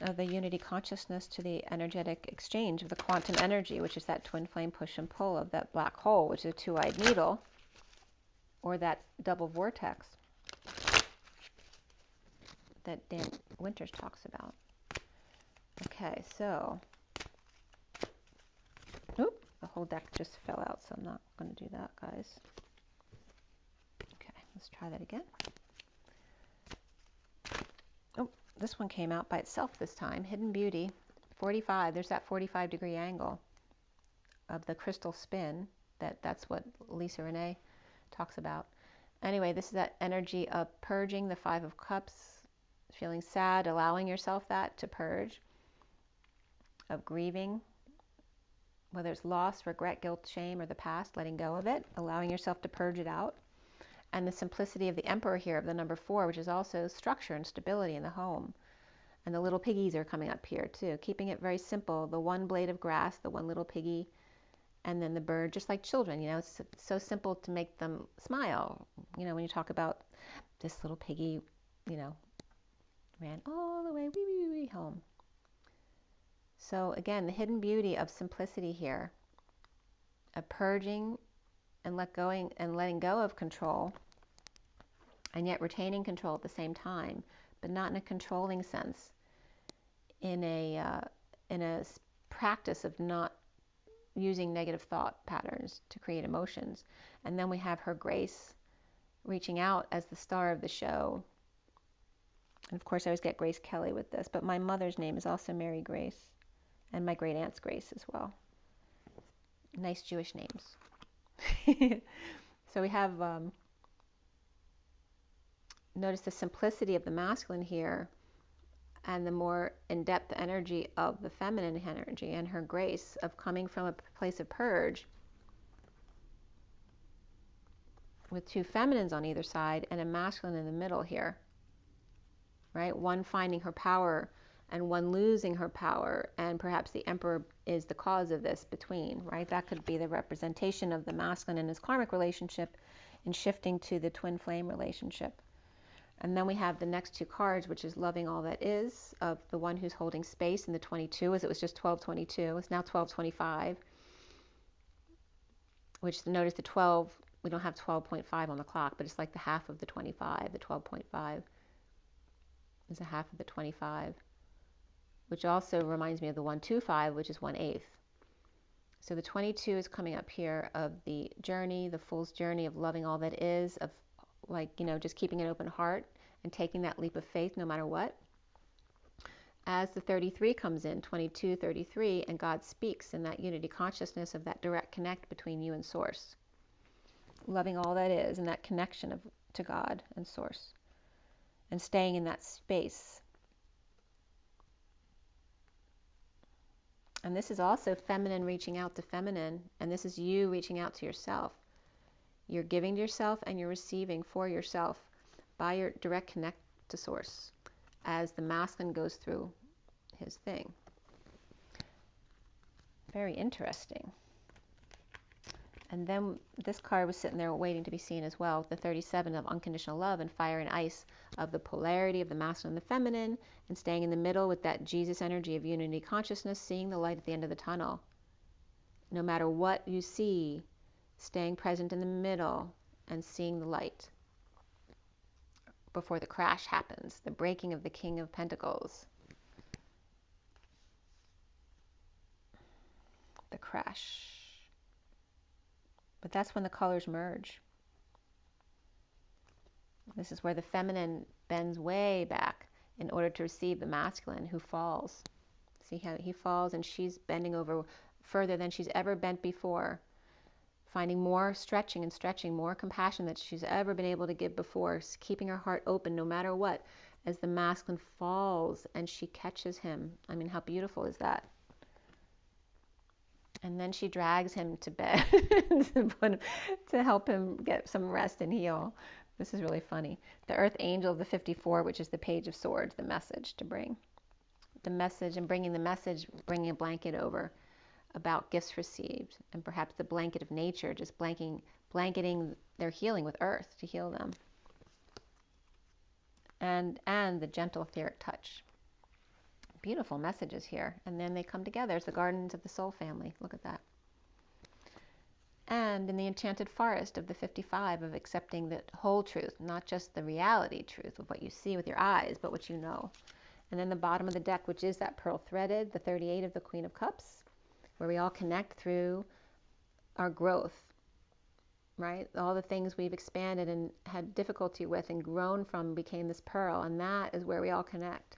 of the unity consciousness to the energetic exchange of the quantum energy, which is that twin flame push and pull of that black hole, which is a two-eyed needle, or that double vortex that Dan Winters talks about. Okay, so, oop, the whole deck just fell out, so I'm not going to do that, guys. Okay, let's try that again. Oh, this one came out by itself this time. Hidden Beauty, 45. There's that 45-degree angle of the crystal spin. That's what Lisa Renee talks about. Anyway, this is that energy of purging, the Five of Cups, feeling sad, allowing yourself that to purge, of grieving, whether it's loss, regret, guilt, shame, or the past, letting go of it, allowing yourself to purge it out. And the simplicity of the Emperor here, of the number 4, which is also structure and stability in the home. And the little piggies are coming up here too, keeping it very simple. The one blade of grass, the one little piggy, and then the bird, just like children. You know, it's so simple to make them smile. You know, when you talk about this little piggy, you know, ran all the way wee, wee, wee, home. So again, the hidden beauty of simplicity here, of purging and letting go of control, and yet retaining control at the same time, but not in a controlling sense, in a practice of not using negative thought patterns to create emotions. And then we have her Grace reaching out as the star of the show. And of course I always get Grace Kelly with this, but my mother's name is also Mary Grace, and my great aunt's Grace as well. Nice Jewish names. So we have, notice the simplicity of the masculine here, and the more in-depth energy of the feminine energy, and her grace of coming from a place of purge with two feminines on either side and a masculine in the middle here, right? One finding her power and one losing her power, and perhaps the Emperor is the cause of this between, right? That could be the representation of the masculine in his karmic relationship in shifting to the twin flame relationship. And then we have the next two cards, which is loving all that is, of the one who's holding space in the 22, as it was just 1222. It's now 1225, which, notice the 12, we don't have 12.5 on the clock, but it's like the half of the 25. The 12.5 is a half of the 25, which also reminds me of the 125, which is 1/8. So the 22 is coming up here, of the journey, the fool's journey of loving all that is, of, like, you know, just keeping an open heart and taking that leap of faith no matter what. As the 33 comes in, 22, 33, and God speaks in that unity consciousness of that direct connect between you and Source. Loving all that is, and that connection to God and Source. And staying in that space. And this is also feminine reaching out to feminine, and this is you reaching out to yourself. You're giving to yourself and you're receiving for yourself by your direct connect to Source as the masculine goes through his thing. Very interesting. And then this card was sitting there waiting to be seen as well, the 37 of unconditional love and fire and ice, of the polarity of the masculine and the feminine, and staying in the middle with that Jesus energy of unity consciousness, seeing the light at the end of the tunnel. No matter what you see, staying present in the middle and seeing the light before the crash happens, the breaking of the King of Pentacles. The crash. But that's when the colors merge. This is where the feminine bends way back in order to receive the masculine, who falls. See how he falls and she's bending over further than she's ever bent before, finding more stretching and stretching, more compassion that she's ever been able to give before, keeping her heart open no matter what, as the masculine falls and she catches him. I mean, how beautiful is that? And then she drags him to bed to help him get some rest and heal. This is really funny. The Earth Angel of the 54, which is the Page of Swords, the message to bring. The message, and bringing the message, bringing a blanket over about gifts received, and perhaps the blanket of nature, just blanketing their healing with earth to heal them. And the gentle etheric touch. beautiful messages here. And then they come together as the gardens of the soul family. Look at that. And in the enchanted forest of the 55 of accepting the whole truth, not just the reality truth of what you see with your eyes, but what you know. And then the bottom of the deck, which is that pearl threaded, the 38 of the Queen of Cups, where we all connect through our growth, right? All the things we've expanded and had difficulty with and grown from became this pearl, and that is where we all connect.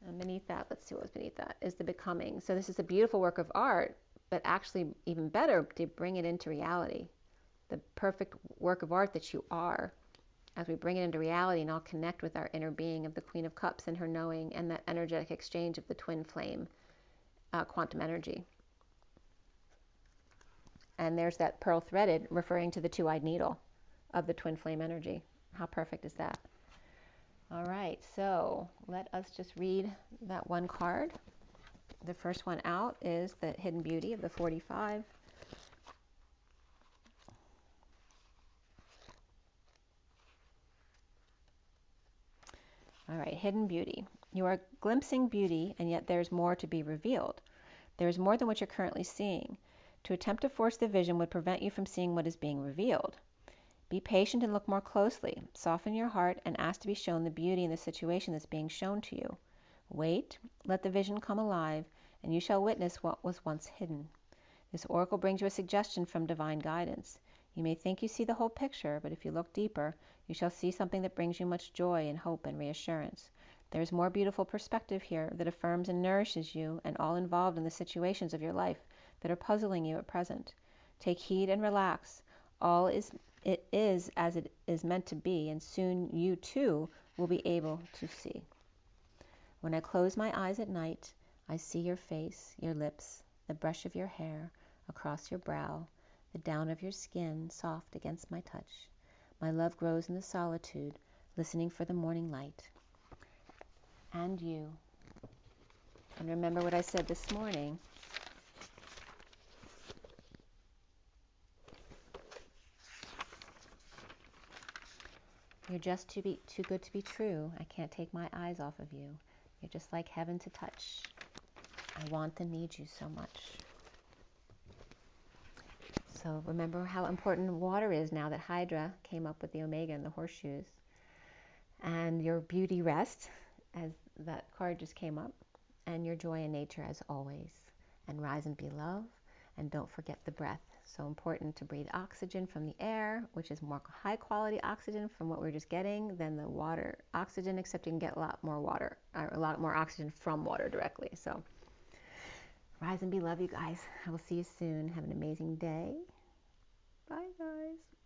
And beneath that, let's see what was beneath that, is the becoming. So this is a beautiful work of art, but actually even better to bring it into reality. The perfect work of art that you are, as we bring it into reality and all connect with our inner being of the Queen of Cups and her knowing, and that energetic exchange of the twin flame, quantum energy. And there's that pearl threaded referring to the two-eyed needle of the twin flame energy. How perfect is that? All right, so let us just read that one card. The first one out is the Hidden Beauty of the 45. All right, Hidden Beauty. You are glimpsing beauty, and yet there's more to be revealed. There is more than what you're currently seeing. To attempt to force the vision would prevent you from seeing what is being revealed. Be patient and look more closely. Soften your heart and ask to be shown the beauty in the situation that's being shown to you. Wait, let the vision come alive, and you shall witness what was once hidden. This oracle brings you a suggestion from divine guidance. You may think you see the whole picture, but if you look deeper, you shall see something that brings you much joy and hope and reassurance. There is more beautiful perspective here that affirms and nourishes you and all involved in the situations of your life that are puzzling you at present. Take heed and relax. All is as it is meant to be, and soon you too will be able to see. When I close my eyes at night, I see your face, your lips, the brush of your hair across your brow, the down of your skin soft against my touch. My love grows in the solitude, listening for the morning light. And you. And remember what I said this morning. You're just too good to be true. I can't take my eyes off of you. You're just like heaven to touch. I want and need you so much. So remember how important water is now that Hydra came up with the omega and the horseshoes. And your beauty rest, as that card just came up, and your joy in nature as always. And rise and be love, and don't forget the breath. So important to breathe oxygen from the air, which is more high quality oxygen from what we're just getting than the water oxygen, except you can get a lot more water, or a lot more oxygen from water directly. So rise and be love, you guys. I will see you soon. Have an amazing day. Bye, guys.